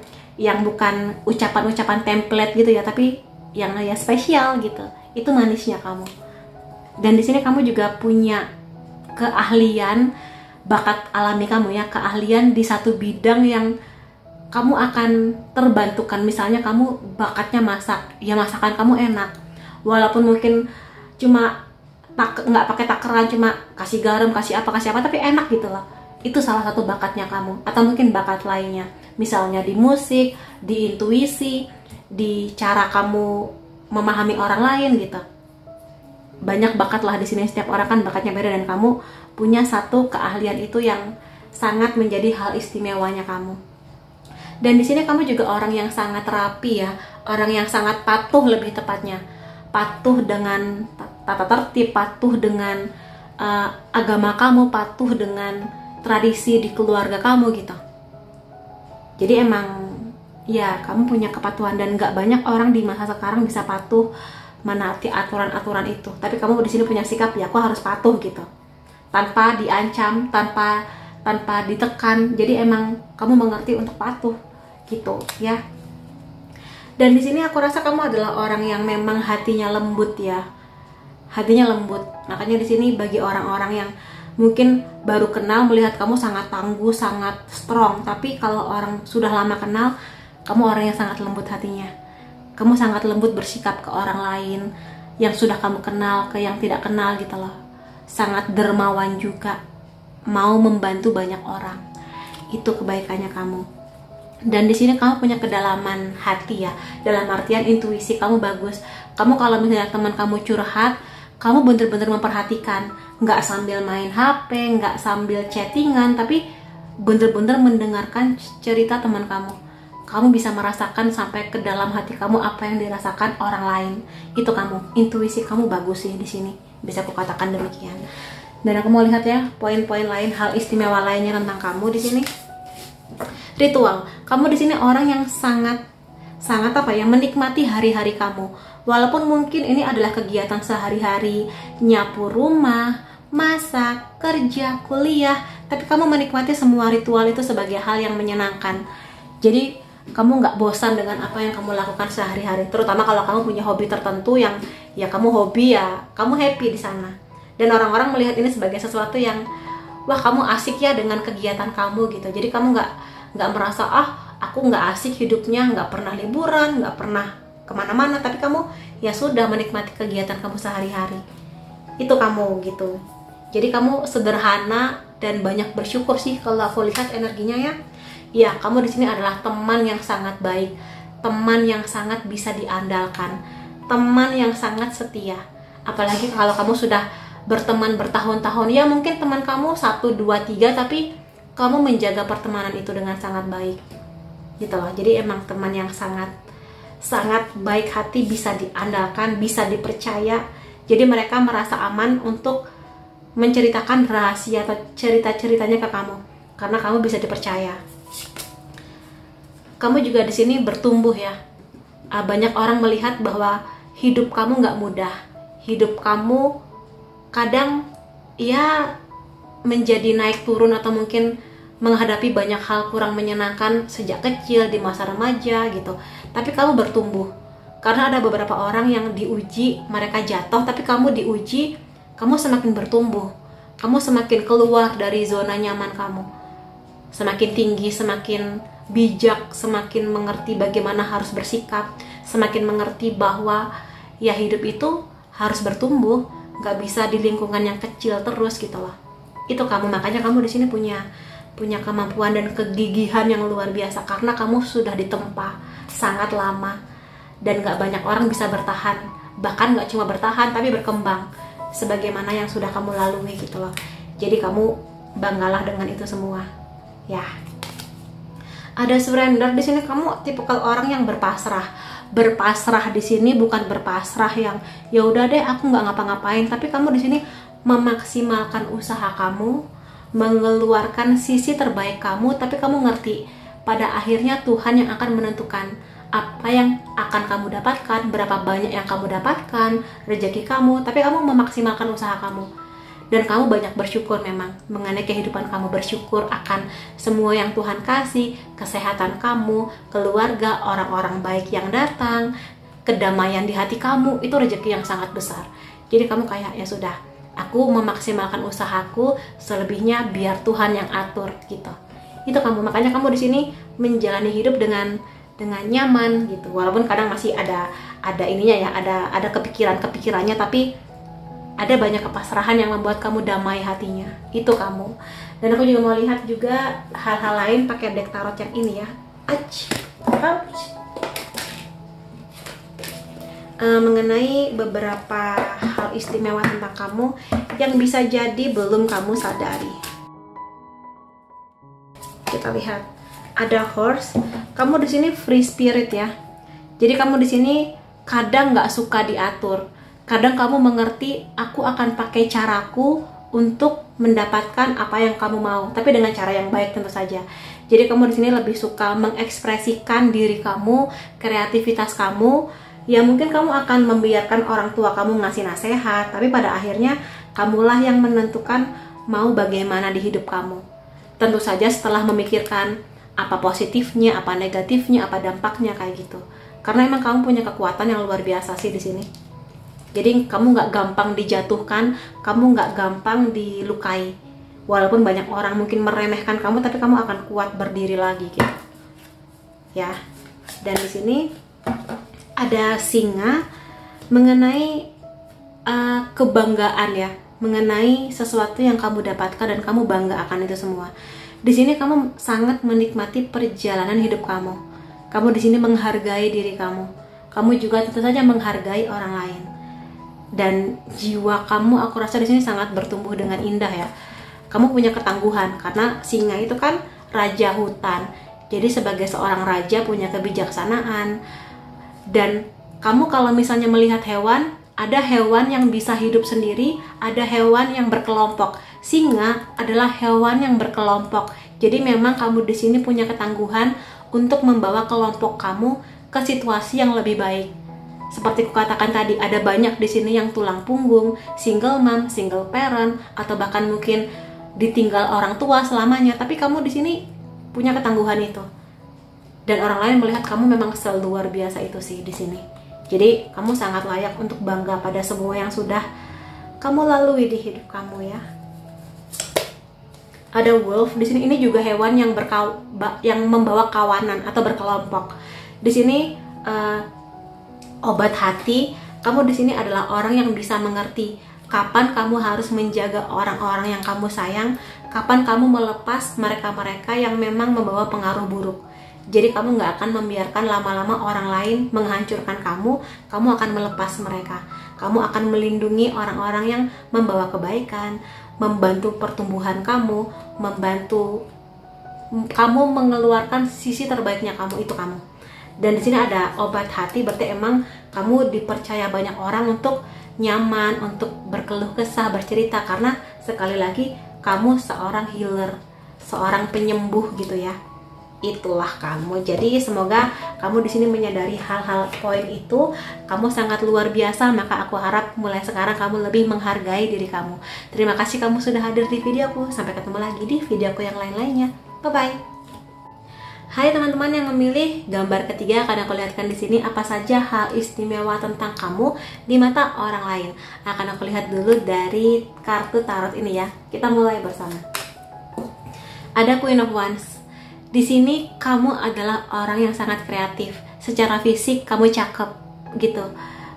bukan ucapan-ucapan template gitu ya, tapi yang ya spesial gitu. Itu manisnya kamu. Dan di sini kamu juga punya keahlian, bakat alami kamu ya, keahlian di satu bidang yang kamu akan terbantukan. Misalnya kamu bakatnya masak, ya masakan kamu enak. Walaupun mungkin cuma nggak pakai takaran, cuma kasih garam, kasih apa, tapi enak gitu loh. Itu salah satu bakatnya kamu. Atau mungkin bakat lainnya, misalnya di musik, di intuisi, di cara kamu memahami orang lain gitu. Banyak bakat lah di sini, setiap orang kan bakatnya beda, dan kamu punya satu keahlian itu yang sangat menjadi hal istimewanya kamu. Dan di sini kamu juga orang yang sangat rapi ya, orang yang sangat patuh, lebih tepatnya patuh dengan tata tertib, patuh dengan agama kamu, patuh dengan tradisi di keluarga kamu gitu. Jadi emang ya kamu punya kepatuhan, dan gak banyak orang di masa sekarang bisa patuh menaati aturan-aturan itu. Tapi kamu di sini punya sikap, ya aku harus patuh gitu, tanpa diancam, tanpa ditekan. Jadi emang kamu mengerti untuk patuh gitu ya. Dan di sini aku rasa kamu adalah orang yang memang hatinya lembut ya, hatinya lembut. Makanya di sini bagi orang-orang yang mungkin baru kenal melihat kamu sangat tangguh, sangat strong, tapi kalau orang sudah lama kenal, kamu orang yang sangat lembut hatinya. Kamu sangat lembut bersikap ke orang lain yang sudah kamu kenal, ke yang tidak kenal gitu loh. Sangat dermawan juga, mau membantu banyak orang. Itu kebaikannya kamu. Dan di sini kamu punya kedalaman hati ya, dalam artian intuisi kamu bagus. Kamu kalau misalnya teman kamu curhat, kamu bener-bener memperhatikan, nggak sambil main HP, nggak sambil chattingan, tapi bener-bener mendengarkan cerita teman kamu. Kamu bisa merasakan sampai ke dalam hati kamu apa yang dirasakan orang lain. Itu kamu, intuisi kamu bagus sih di sini, bisa aku katakan demikian. Dan aku mau lihat ya poin-poin lain, hal istimewa lainnya tentang kamu di sini. Ritual, kamu di sini orang yang sangat menikmati hari-hari kamu. Walaupun mungkin ini adalah kegiatan sehari-hari, nyapu rumah, masak, kerja, kuliah, tapi kamu menikmati semua ritual itu sebagai hal yang menyenangkan. Jadi kamu nggak bosan dengan apa yang kamu lakukan sehari-hari. Terutama kalau kamu punya hobi tertentu yang ya kamu hobi, ya kamu happy di sana. Dan orang-orang melihat ini sebagai sesuatu yang wah, kamu asik ya dengan kegiatan kamu gitu. Jadi kamu nggak merasa aku nggak asik hidupnya, nggak pernah liburan, nggak pernah kemana-mana, tapi kamu ya sudah menikmati kegiatan kamu sehari-hari. Itu kamu gitu. Jadi kamu sederhana dan banyak bersyukur sih kalau aku lihat energinya ya. Ya, kamu di sini adalah teman yang sangat baik, teman yang sangat bisa diandalkan, teman yang sangat setia. Apalagi kalau kamu sudah berteman bertahun-tahun, ya mungkin teman kamu 1, 2, 3, tapi kamu menjaga pertemanan itu dengan sangat baik. gitu loh. Jadi emang teman yang sangat baik hati, bisa diandalkan, bisa dipercaya. Jadi mereka merasa aman untuk menceritakan rahasia atau cerita-ceritanya ke kamu karena kamu bisa dipercaya. Kamu juga di sini bertumbuh ya. Banyak orang melihat bahwa hidup kamu nggak mudah. Hidup kamu kadang ya menjadi naik turun atau mungkin menghadapi banyak hal kurang menyenangkan sejak kecil, di masa remaja gitu. Tapi kamu bertumbuh. Karena ada beberapa orang yang diuji, mereka jatuh, tapi kamu diuji, kamu semakin bertumbuh. Kamu semakin keluar dari zona nyaman kamu. Semakin tinggi, semakin bijak, semakin mengerti bagaimana harus bersikap, semakin mengerti bahwa ya hidup itu harus bertumbuh, nggak bisa di lingkungan yang kecil terus gitu loh. Itu kamu, makanya kamu di sini punya kemampuan dan kegigihan yang luar biasa karena kamu sudah ditempa sangat lama dan nggak banyak orang bisa bertahan, bahkan nggak cuma bertahan tapi berkembang sebagaimana yang sudah kamu lalui gitu loh. Jadi kamu banggalah dengan itu semua ya. Ada surrender di sini, kamu tipikal orang yang berpasrah. Berpasrah di sini bukan berpasrah yang ya udah deh aku nggak ngapa-ngapain, tapi kamu di sini memaksimalkan usaha kamu, mengeluarkan sisi terbaik kamu, tapi kamu ngerti pada akhirnya Tuhan yang akan menentukan apa yang akan kamu dapatkan, berapa banyak yang kamu dapatkan, rezeki kamu, tapi kamu memaksimalkan usaha kamu. Dan kamu banyak bersyukur memang mengenai kehidupan kamu, bersyukur akan semua yang Tuhan kasih, kesehatan kamu, keluarga, orang-orang baik yang datang, kedamaian di hati kamu, itu rezeki yang sangat besar. Jadi kamu kayak ya sudah, aku memaksimalkan usahaku, selebihnya biar Tuhan yang atur gitu. Itu kamu, makanya kamu di sini menjalani hidup dengan nyaman gitu. Walaupun kadang masih ada ininya ya, ada kepikirannya, tapi ada banyak kepasrahan yang membuat kamu damai hatinya. Itu kamu. Dan aku juga mau lihat juga hal-hal lain pakai deck tarot yang ini ya. Mengenai beberapa hal istimewa tentang kamu yang bisa jadi belum kamu sadari. Kita lihat, ada horse. Kamu di sini free spirit ya. Jadi kamu di sini kadang nggak suka diatur. Kadang kamu mengerti, aku akan pakai caraku untuk mendapatkan apa yang kamu mau, tapi dengan cara yang baik tentu saja. Jadi kamu di sini lebih suka mengekspresikan diri kamu, kreativitas kamu. Ya mungkin kamu akan membiarkan orang tua kamu ngasih nasihat, tapi pada akhirnya kamulah yang menentukan mau bagaimana di hidup kamu. Tentu saja setelah memikirkan apa positifnya, apa negatifnya, apa dampaknya kayak gitu. Karena emang kamu punya kekuatan yang luar biasa sih di sini. Jadi kamu nggak gampang dijatuhkan, kamu nggak gampang dilukai. Walaupun banyak orang mungkin meremehkan kamu, tapi kamu akan kuat berdiri lagi gitu. Ya. Dan di sini ada singa mengenai kebanggaan ya, mengenai sesuatu yang kamu dapatkan dan kamu bangga akan itu semua. Di sini kamu sangat menikmati perjalanan hidup kamu. Kamu di sini menghargai diri kamu. Kamu juga tentu saja menghargai orang lain. Dan jiwa kamu aku rasa di sini sangat bertumbuh dengan indah ya. Kamu punya ketangguhan karena singa itu kan raja hutan. Jadi sebagai seorang raja punya kebijaksanaan. Dan kamu kalau misalnya melihat hewan, ada hewan yang bisa hidup sendiri, ada hewan yang berkelompok. Singa adalah hewan yang berkelompok. Jadi memang kamu di sini punya ketangguhan untuk membawa kelompok kamu ke situasi yang lebih baik. Seperti kukatakan tadi, ada banyak di sini yang tulang punggung, single mom, single parent, atau bahkan mungkin ditinggal orang tua selamanya. Tapi kamu di sini punya ketangguhan itu. Dan orang lain melihat kamu memang seluar biasa itu sih di sini. Jadi kamu sangat layak untuk bangga pada semua yang sudah kamu lalui di hidup kamu ya. Ada wolf di sini, ini juga hewan yang yang membawa kawanan atau berkelompok. Di sini obat hati, kamu di sini adalah orang yang bisa mengerti kapan kamu harus menjaga orang-orang yang kamu sayang, kapan kamu melepas mereka-mereka yang memang membawa pengaruh buruk. Jadi kamu nggak akan membiarkan lama-lama orang lain menghancurkan kamu akan melepas mereka. Kamu akan melindungi orang-orang yang membawa kebaikan, membantu pertumbuhan kamu, membantu kamu mengeluarkan sisi terbaiknya kamu, itu kamu. Dan di sini ada obat hati, berarti emang kamu dipercaya banyak orang untuk nyaman, untuk berkeluh kesah, bercerita, karena sekali lagi kamu seorang healer, seorang penyembuh gitu ya. Itulah kamu. Jadi semoga kamu di sini menyadari hal-hal poin itu. Kamu sangat luar biasa, maka aku harap mulai sekarang kamu lebih menghargai diri kamu. Terima kasih kamu sudah hadir di videoku. Sampai ketemu lagi di videoku yang lain-lainnya. Bye bye. Hai teman-teman yang memilih gambar ketiga, akan aku lihatkan di sini apa saja hal istimewa tentang kamu di mata orang lain. Akan aku lihat dulu dari kartu tarot ini ya. Kita mulai bersama. Ada Queen of Wands. Di sini kamu adalah orang yang sangat kreatif. Secara fisik kamu cakep gitu.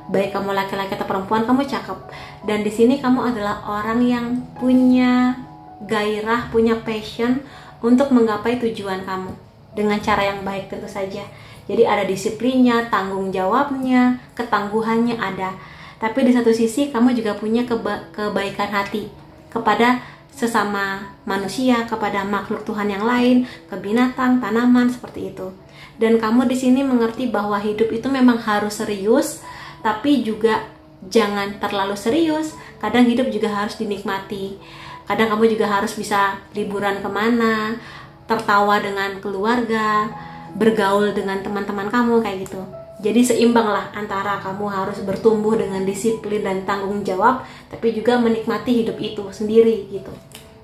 Baik kamu laki-laki atau perempuan, kamu cakep. Dan di sini kamu adalah orang yang punya gairah, punya passion untuk menggapai tujuan kamu dengan cara yang baik tentu saja. Jadi ada disiplinnya, tanggung jawabnya, ketangguhannya ada. Tapi di satu sisi kamu juga punya kebaikan hati kepada sesama manusia, kepada makhluk Tuhan yang lain, ke binatang, tanaman, seperti itu. Dan kamu di sini mengerti bahwa hidup itu memang harus serius, tapi juga jangan terlalu serius. Kadang hidup juga harus dinikmati. Kadang kamu juga harus bisa liburan kemana, tertawa dengan keluarga, bergaul dengan teman-teman kamu, kayak gitu. Jadi seimbang lah antara kamu harus bertumbuh dengan disiplin dan tanggung jawab, tapi juga menikmati hidup itu sendiri gitu.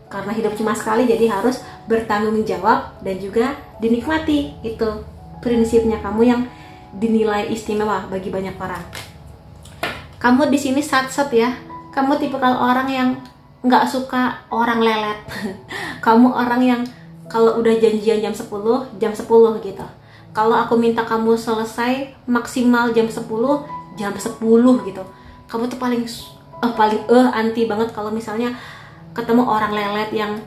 Karena hidup cuma sekali, jadi harus bertanggung jawab dan juga dinikmati. Itu prinsipnya kamu yang dinilai istimewa bagi banyak orang. Kamu di sini sat-sat ya. Kamu tipikal orang yang nggak suka orang lelet. Kamu orang yang kalau udah janjian jam 10 gitu. Kalau aku minta kamu selesai maksimal jam 10 gitu. Kamu tuh paling anti banget kalau misalnya ketemu orang lelet yang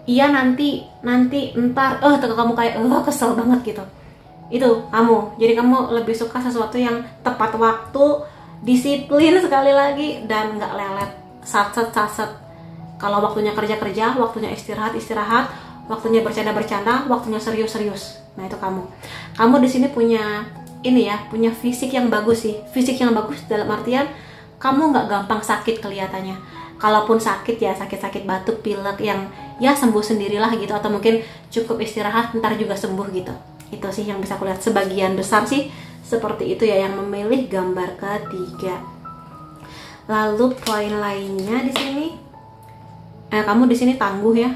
iya nanti ntar kamu kayak kesel banget gitu. Itu kamu. Jadi kamu lebih suka sesuatu yang tepat waktu, disiplin sekali lagi, dan nggak lelet, satset. Kalau waktunya kerja, waktunya istirahat, waktunya bercanda, waktunya serius. Nah, itu kamu. Kamu di sini punya punya fisik yang bagus sih. Fisik yang bagus dalam artian kamu nggak gampang sakit kelihatannya. Kalaupun sakit ya sakit batuk, pilek yang ya sembuh sendirilah gitu, atau mungkin cukup istirahat ntar juga sembuh gitu. Itu sih yang bisa aku lihat, sebagian besar sih seperti itu ya yang memilih gambar ketiga. Lalu poin lainnya di sini, kamu di sini tangguh ya.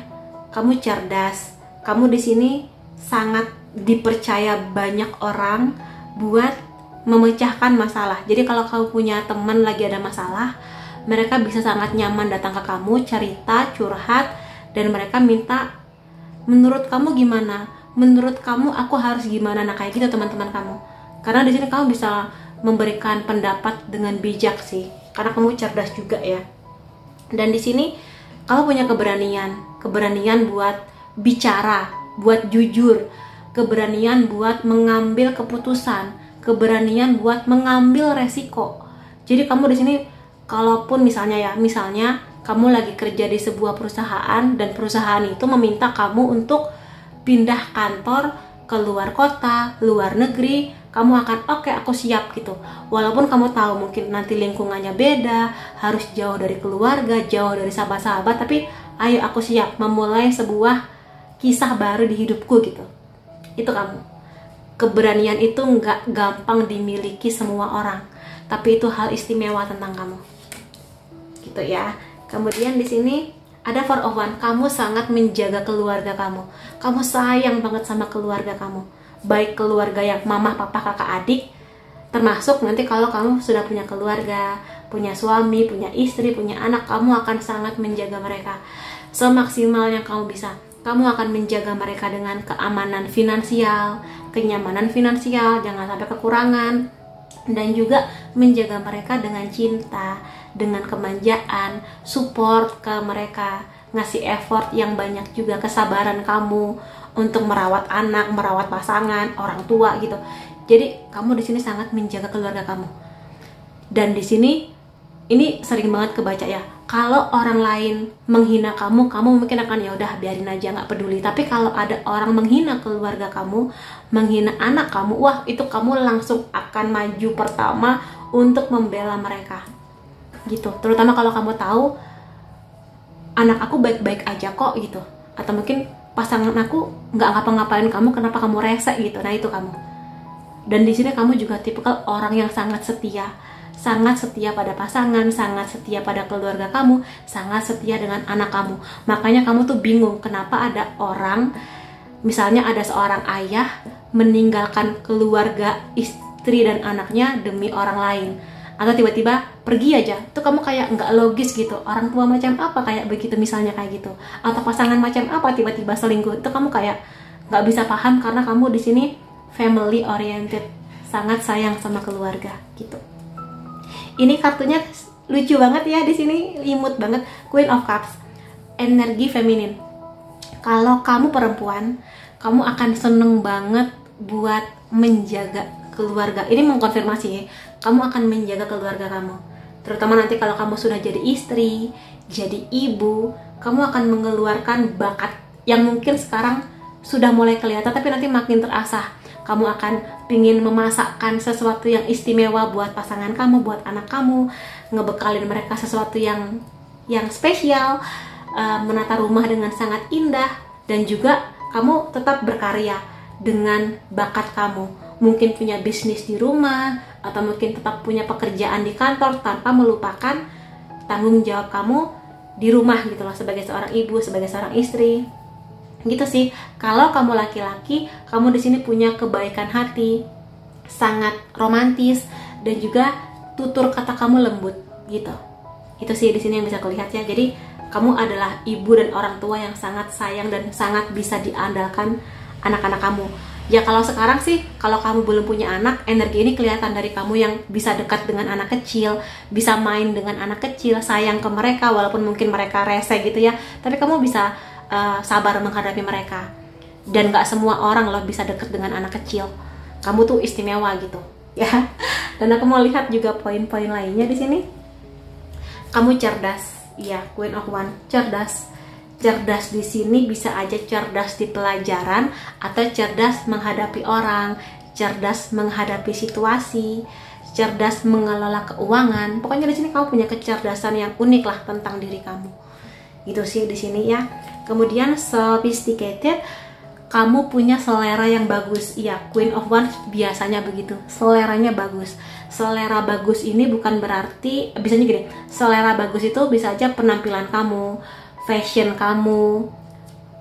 Kamu cerdas. Kamu di sini sangat dipercaya banyak orang buat memecahkan masalah. Jadi kalau kamu punya teman lagi ada masalah, mereka bisa sangat nyaman datang ke kamu, cerita, curhat, dan mereka minta, menurut kamu gimana? Menurut kamu aku harus gimana? Nah, kayak gitu teman-teman kamu. Karena di sini kamu bisa memberikan pendapat dengan bijak sih, karena kamu cerdas juga ya. Dan di sini kamu punya keberanian buat bicara, buat jujur, keberanian buat mengambil keputusan, keberanian buat mengambil resiko. Jadi kamu di sini, kalaupun misalnya kamu lagi kerja di sebuah perusahaan dan perusahaan itu meminta kamu untuk pindah kantor ke luar kota, luar negeri, kamu akan oke, aku siap gitu. Walaupun kamu tahu mungkin nanti lingkungannya beda, harus jauh dari keluarga, jauh dari sahabat-sahabat, tapi ayo aku siap memulai sebuah kisah baru di hidupku gitu. Itu kamu. Keberanian itu nggak gampang dimiliki semua orang, tapi itu hal istimewa tentang kamu. Gitu ya. Kemudian di sini ada Four of Wands. Kamu sangat menjaga keluarga kamu. Kamu sayang banget sama keluarga kamu. Baik keluarga yang mama, papa, kakak, adik, termasuk nanti kalau kamu sudah punya keluarga, punya suami, punya istri, punya anak, kamu akan sangat menjaga mereka semaksimal yang kamu bisa. Kamu akan menjaga mereka dengan keamanan finansial, kenyamanan finansial, jangan sampai kekurangan, dan juga menjaga mereka dengan cinta, dengan kemanjaan, support ke mereka, ngasih effort yang banyak juga, kesabaran kamu untuk merawat anak, merawat pasangan, orang tua gitu. Jadi kamu di sini sangat menjaga keluarga kamu. Dan di sini ini sering banget kebaca ya. Kalau orang lain menghina kamu, kamu mungkin akan ya udah biarin aja, nggak peduli. Tapi kalau ada orang menghina keluarga kamu, menghina anak kamu, wah itu kamu langsung akan maju pertama untuk membela mereka gitu. Terutama kalau kamu tahu anak aku baik-baik aja kok gitu, atau mungkin pasangan aku nggak ngapa-ngapain kamu, kenapa kamu rese gitu. Nah itu kamu. Dan di sini kamu juga tipikal orang yang sangat setia pada pasangan, sangat setia pada keluarga kamu, sangat setia dengan anak kamu. Makanya kamu tuh bingung kenapa ada orang, misalnya ada seorang ayah meninggalkan keluarga, istri dan anaknya demi orang lain, atau tiba-tiba pergi aja. Tuh kamu kayak nggak logis gitu. Orang tua macam apa kayak begitu, misalnya kayak gitu, atau pasangan macam apa tiba-tiba selingkuh. Itu kamu kayak nggak bisa paham karena kamu di sini family oriented, sangat sayang sama keluarga gitu. Ini kartunya lucu banget ya, di sini imut banget, Queen of Cups, energi feminin. Kalau kamu perempuan, kamu akan seneng banget buat menjaga keluarga. Ini mengkonfirmasi ya, kamu akan menjaga keluarga kamu. Terutama nanti kalau kamu sudah jadi istri, jadi ibu, kamu akan mengeluarkan bakat yang mungkin sekarang sudah mulai kelihatan, tapi nanti makin terasah. Kamu akan pingin memasakkan sesuatu yang istimewa buat pasangan kamu, buat anak kamu, ngebekalin mereka sesuatu yang spesial, menata rumah dengan sangat indah, dan juga kamu tetap berkarya dengan bakat kamu. Mungkin punya bisnis di rumah, atau mungkin tetap punya pekerjaan di kantor tanpa melupakan tanggung jawab kamu di rumah gitu loh, sebagai seorang ibu, sebagai seorang istri. Gitu sih. Kalau kamu laki-laki, kamu di sini punya kebaikan hati, sangat romantis, dan juga tutur kata kamu lembut gitu. Itu sih di sini yang bisa kulihat ya. Jadi kamu adalah ibu dan orang tua yang sangat sayang dan sangat bisa diandalkan anak-anak kamu. Ya kalau sekarang sih, kalau kamu belum punya anak, energi ini kelihatan dari kamu yang bisa dekat dengan anak kecil, bisa main dengan anak kecil, sayang ke mereka walaupun mungkin mereka rese gitu ya. Tapi kamu bisa sabar menghadapi mereka. Dan gak semua orang loh bisa deket dengan anak kecil. Kamu tuh istimewa gitu ya. Dan aku mau lihat juga poin-poin lainnya di sini. Kamu cerdas, ya, Queen of Wands, cerdas. Cerdas di sini bisa aja cerdas di pelajaran, atau cerdas menghadapi orang, cerdas menghadapi situasi, cerdas mengelola keuangan. Pokoknya di sini kamu punya kecerdasan yang unik lah tentang diri kamu. Gitu sih di sini ya. Kemudian sophisticated, kamu punya selera yang bagus. Iya, Queen of Wands biasanya begitu, seleranya bagus. Selera bagus ini bukan berarti, bisanya gini, selera bagus itu bisa aja penampilan kamu, fashion kamu,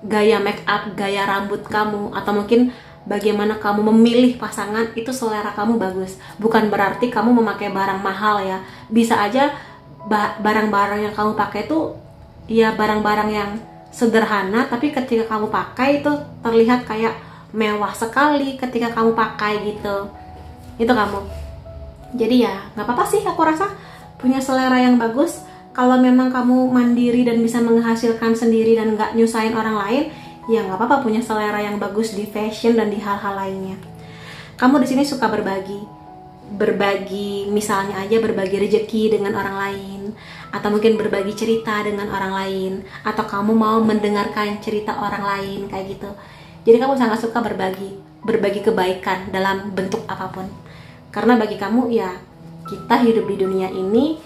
gaya make up, gaya rambut kamu, atau mungkin bagaimana kamu memilih pasangan, itu selera kamu bagus. Bukan berarti kamu memakai barang mahal ya. Bisa aja barang-barang yang kamu pakai itu ya barang-barang yang sederhana, tapi ketika kamu pakai itu terlihat kayak mewah sekali ketika kamu pakai gitu. Itu kamu. Jadi ya nggak apa-apa sih, aku rasa punya selera yang bagus. Kalau memang kamu mandiri dan bisa menghasilkan sendiri dan nggak nyusahin orang lain, ya nggak apa-apa punya selera yang bagus di fashion dan di hal-hal lainnya. Kamu di sini suka berbagi, misalnya aja berbagi rezeki dengan orang lain, atau mungkin berbagi cerita dengan orang lain, atau kamu mau mendengarkan cerita orang lain kayak gitu. Jadi kamu sangat suka berbagi kebaikan dalam bentuk apapun. Karena bagi kamu ya, kita hidup di dunia ini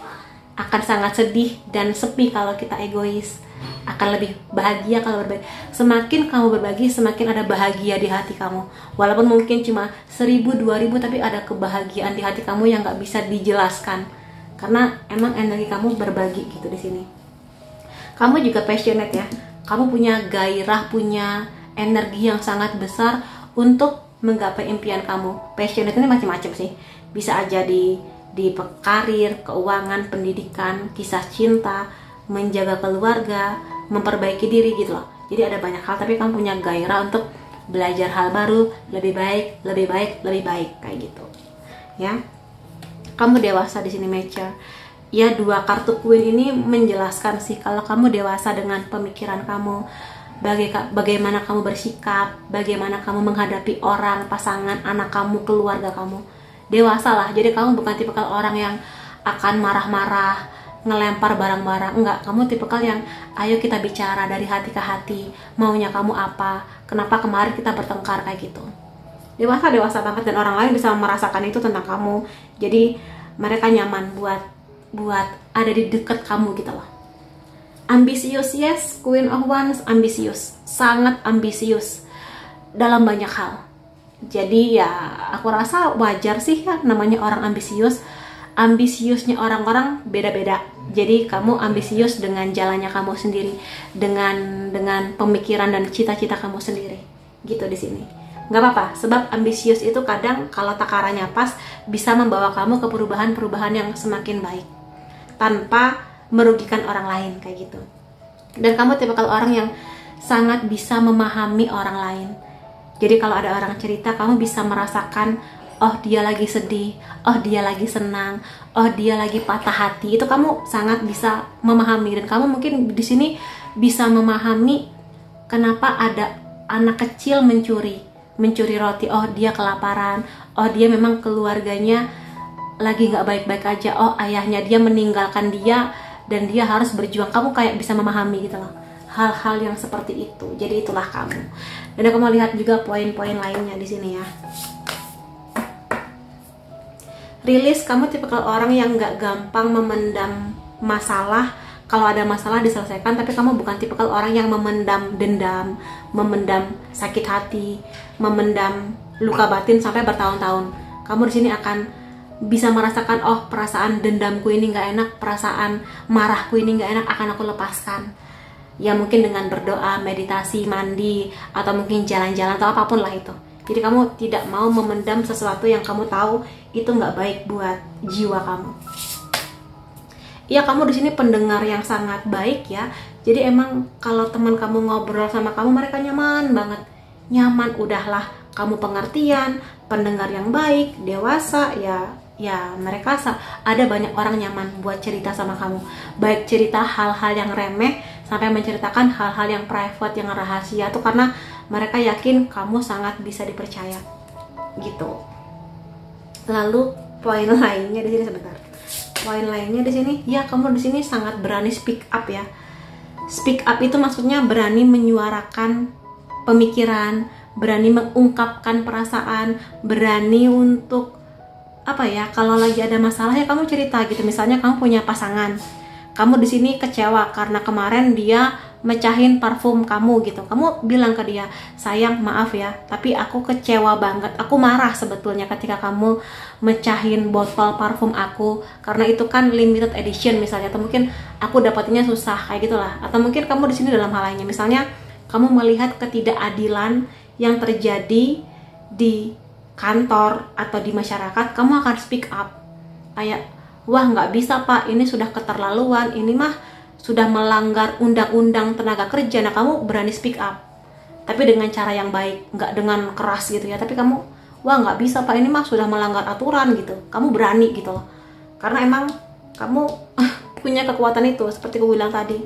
akan sangat sedih dan sepi kalau kita egois. Akan lebih bahagia kalau berbagi. Semakin kamu berbagi, semakin ada bahagia di hati kamu. Walaupun mungkin cuma 1000, 2000, tapi ada kebahagiaan di hati kamu yang gak bisa dijelaskan. Karena emang energi kamu berbagi gitu di sini. Kamu juga passionate ya. Kamu punya gairah, punya energi yang sangat besar untuk menggapai impian kamu. Passionate ini macam-macam sih. Bisa aja di karir, keuangan, pendidikan, kisah cinta, menjaga keluarga, memperbaiki diri gitu loh. Jadi ada banyak hal, tapi kamu punya gairah untuk belajar hal baru, lebih baik kayak gitu. Ya. Kamu dewasa di sini, mature. Ya, 2 kartu Queen ini menjelaskan sih kalau kamu dewasa dengan pemikiran kamu, bagaimana kamu bersikap, bagaimana kamu menghadapi orang, pasangan, anak kamu, keluarga kamu. Dewasa lah. Jadi kamu bukan tipikal orang yang akan marah-marah, ngelempar barang-barang. Enggak, kamu tipikal yang ayo kita bicara dari hati ke hati, maunya kamu apa, kenapa kemarin kita bertengkar, kayak gitu. Dewasa banget, dan orang lain bisa merasakan itu tentang kamu. Jadi mereka nyaman buat ada di dekat kamu gitu loh. Ambisius, yes, Queen of Wands, ambisius, sangat ambisius dalam banyak hal. Jadi ya aku rasa wajar sih ya namanya orang ambisius. Ambisiusnya orang-orang beda-beda. Jadi kamu ambisius dengan jalannya kamu sendiri, dengan pemikiran dan cita-cita kamu sendiri. Gitu di sini. Nggak apa-apa, sebab ambisius itu kadang kalau takarannya pas bisa membawa kamu ke perubahan-perubahan yang semakin baik tanpa merugikan orang lain, kayak gitu. Dan kamu tipikal orang yang sangat bisa memahami orang lain. Jadi kalau ada orang cerita, kamu bisa merasakan, oh dia lagi sedih, oh dia lagi senang, oh dia lagi patah hati. Itu kamu sangat bisa memahami, dan kamu mungkin di sini bisa memahami kenapa ada anak kecil mencuri roti. Oh dia kelaparan, oh dia memang keluarganya lagi nggak baik-baik aja, oh ayahnya dia meninggalkan dia dan dia harus berjuang. Kamu kayak bisa memahami gitu loh hal-hal yang seperti itu. Jadi itulah kamu. Dan aku mau lihat juga poin-poin lainnya di sini ya. Rilis, kamu tipikal orang yang nggak gampang memendam masalah. Kalau ada masalah diselesaikan, tapi kamu bukan tipikal orang yang memendam dendam, memendam sakit hati, memendam luka batin sampai bertahun-tahun. Kamu di sini akan bisa merasakan, oh perasaan dendamku ini nggak enak, perasaan marahku ini nggak enak, akan aku lepaskan. Ya mungkin dengan berdoa, meditasi, mandi, atau mungkin jalan-jalan atau apapun lah itu. Jadi kamu tidak mau memendam sesuatu yang kamu tahu itu nggak baik buat jiwa kamu. Ya kamu di sini pendengar yang sangat baik ya. Jadi emang kalau teman kamu ngobrol sama kamu, mereka nyaman banget. Nyaman, udahlah kamu pengertian, pendengar yang baik, dewasa, ya mereka ada banyak orang nyaman buat cerita sama kamu. Baik cerita hal-hal yang remeh sampai menceritakan hal-hal yang private, yang rahasia, itu karena mereka yakin kamu sangat bisa dipercaya gitu. Lalu poin lainnya di sini, sebentar. Poin lainnya di sini, ya kamu di sini sangat berani speak up ya. Speak up itu maksudnya berani menyuarakan pemikiran, berani mengungkapkan perasaan, berani untuk apa ya, kalau lagi ada masalah ya kamu cerita gitu. Misalnya kamu punya pasangan, kamu di sini kecewa karena kemarin dia mecahin parfum kamu gitu. Kamu bilang ke dia, sayang maaf ya, tapi aku kecewa banget, aku marah sebetulnya ketika kamu mecahin botol parfum aku, karena itu kan limited edition misalnya, atau mungkin aku dapatnya susah, kayak gitulah. Atau mungkin kamu di sini dalam hal lainnya, misalnya kamu melihat ketidakadilan yang terjadi di kantor atau di masyarakat, kamu akan speak up kayak, wah nggak bisa pak, ini sudah keterlaluan, ini mah sudah melanggar undang-undang tenaga kerja. Nah kamu berani speak up, tapi dengan cara yang baik, nggak dengan keras gitu ya, tapi kamu, wah nggak bisa pak, ini mah sudah melanggar aturan gitu. Kamu berani gitu loh, karena emang kamu punya kekuatan itu. Seperti aku bilang tadi,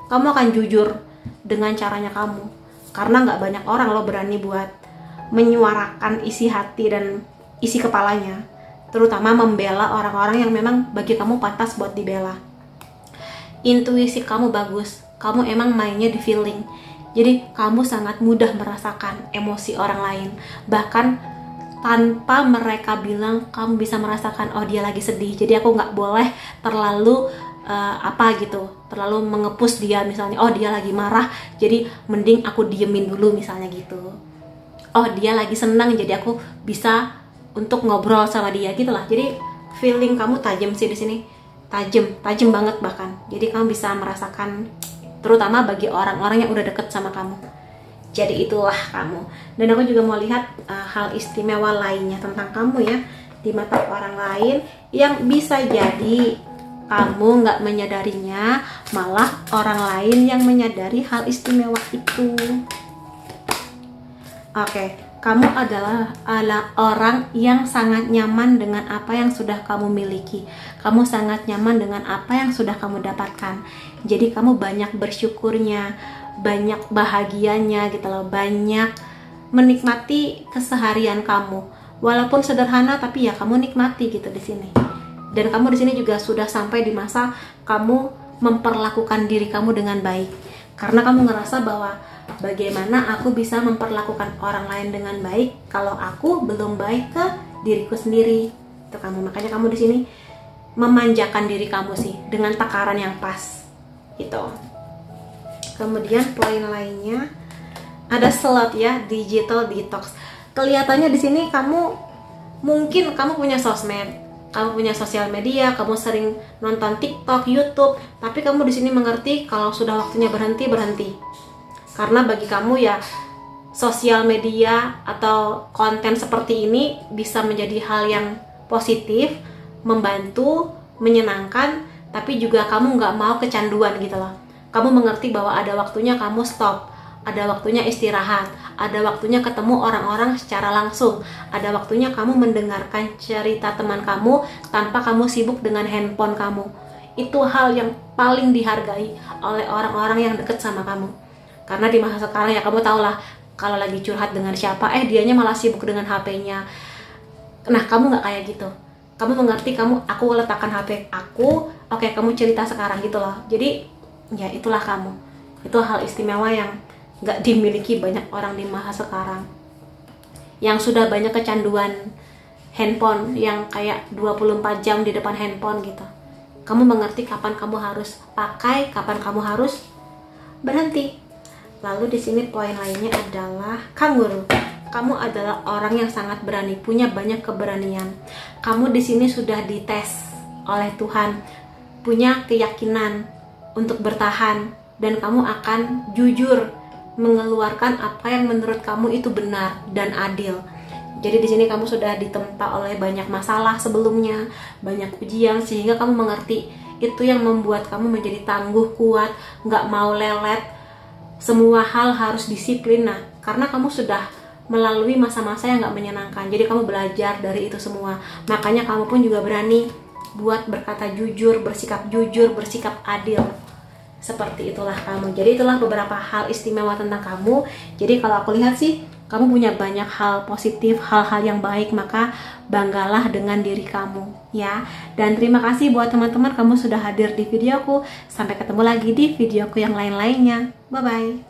kamu akan jujur dengan caranya kamu, karena nggak banyak orang lo berani buat menyuarakan isi hati dan isi kepalanya, terutama membela orang-orang yang memang bagi kamu pantas buat dibela. Intuisi kamu bagus, kamu emang mainnya di feeling, jadi kamu sangat mudah merasakan emosi orang lain, bahkan tanpa mereka bilang kamu bisa merasakan, oh dia lagi sedih, jadi aku nggak boleh terlalu terlalu mengepus dia. Misalnya, oh dia lagi marah, jadi mending aku diemin dulu misalnya gitu. Oh dia lagi senang, jadi aku bisa untuk ngobrol sama dia gitulah. Jadi feeling kamu tajam sih di sini, tajam banget bahkan. Jadi kamu bisa merasakan, terutama bagi orang-orang yang udah deket sama kamu. Jadi itulah kamu. Dan aku juga mau lihat hal istimewa lainnya tentang kamu ya di mata orang lain, yang bisa jadi kamu nggak menyadarinya, malah orang lain yang menyadari hal istimewa itu. Oke, kamu adalah orang yang sangat nyaman dengan apa yang sudah kamu miliki. Kamu sangat nyaman dengan apa yang sudah kamu dapatkan. Jadi kamu banyak bersyukurnya, banyak bahagianya gitu loh, banyak menikmati keseharian kamu. Walaupun sederhana, tapi ya kamu nikmati gitu di sini. Dan kamu di sini juga sudah sampai di masa kamu memperlakukan diri kamu dengan baik. Karena kamu ngerasa bahwa bagaimana aku bisa memperlakukan orang lain dengan baik kalau aku belum baik ke diriku sendiri. Itu kamu, makanya kamu di sini memanjakan diri kamu sih dengan takaran yang pas. Gitu. Kemudian poin lainnya ada slot ya, digital detox. Kelihatannya di sini mungkin kamu punya sosmed, kamu punya sosial media, kamu sering nonton TikTok, YouTube, tapi kamu di sini mengerti kalau sudah waktunya berhenti. Karena bagi kamu ya sosial media atau konten seperti ini bisa menjadi hal yang positif, membantu, menyenangkan, tapi juga kamu nggak mau kecanduan gitu loh. Kamu mengerti bahwa ada waktunya kamu stop, ada waktunya istirahat, ada waktunya ketemu orang-orang secara langsung, ada waktunya kamu mendengarkan cerita teman kamu tanpa kamu sibuk dengan handphone kamu. Itu hal yang paling dihargai oleh orang-orang yang deket sama kamu. Karena di masa sekarang ya kamu tau lah, kalau lagi curhat dengan siapa, dianya malah sibuk dengan HP-nya. Nah, kamu nggak kayak gitu. Kamu mengerti, aku letakkan HP aku, oke, kamu cerita sekarang gitu loh. Jadi ya itulah kamu. Itu hal istimewa yang nggak dimiliki banyak orang di masa sekarang, yang sudah banyak kecanduan handphone, yang kayak 24 jam di depan handphone gitu. Kamu mengerti kapan kamu harus pakai, kapan kamu harus berhenti. Lalu di sini poin lainnya adalah kanguru. Kamu adalah orang yang sangat berani, punya banyak keberanian. Kamu di sini sudah dites oleh Tuhan, punya keyakinan untuk bertahan, dan kamu akan jujur mengeluarkan apa yang menurut kamu itu benar dan adil. Jadi di sini kamu sudah ditempa oleh banyak masalah sebelumnya, banyak ujian, sehingga kamu mengerti itu yang membuat kamu menjadi tangguh, kuat, nggak mau lelet. Semua hal harus disiplin. Nah, karena kamu sudah melalui masa-masa yang nggak menyenangkan, jadi kamu belajar dari itu semua. Makanya kamu pun juga berani buat berkata jujur, bersikap adil. Seperti itulah kamu. Jadi itulah beberapa hal istimewa tentang kamu. Jadi kalau aku lihat sih, kamu punya banyak hal positif, hal-hal yang baik, maka banggalah dengan diri kamu ya. Dan terima kasih buat teman-teman kamu sudah hadir di videoku. Sampai ketemu lagi di videoku yang lain-lainnya. Bye bye.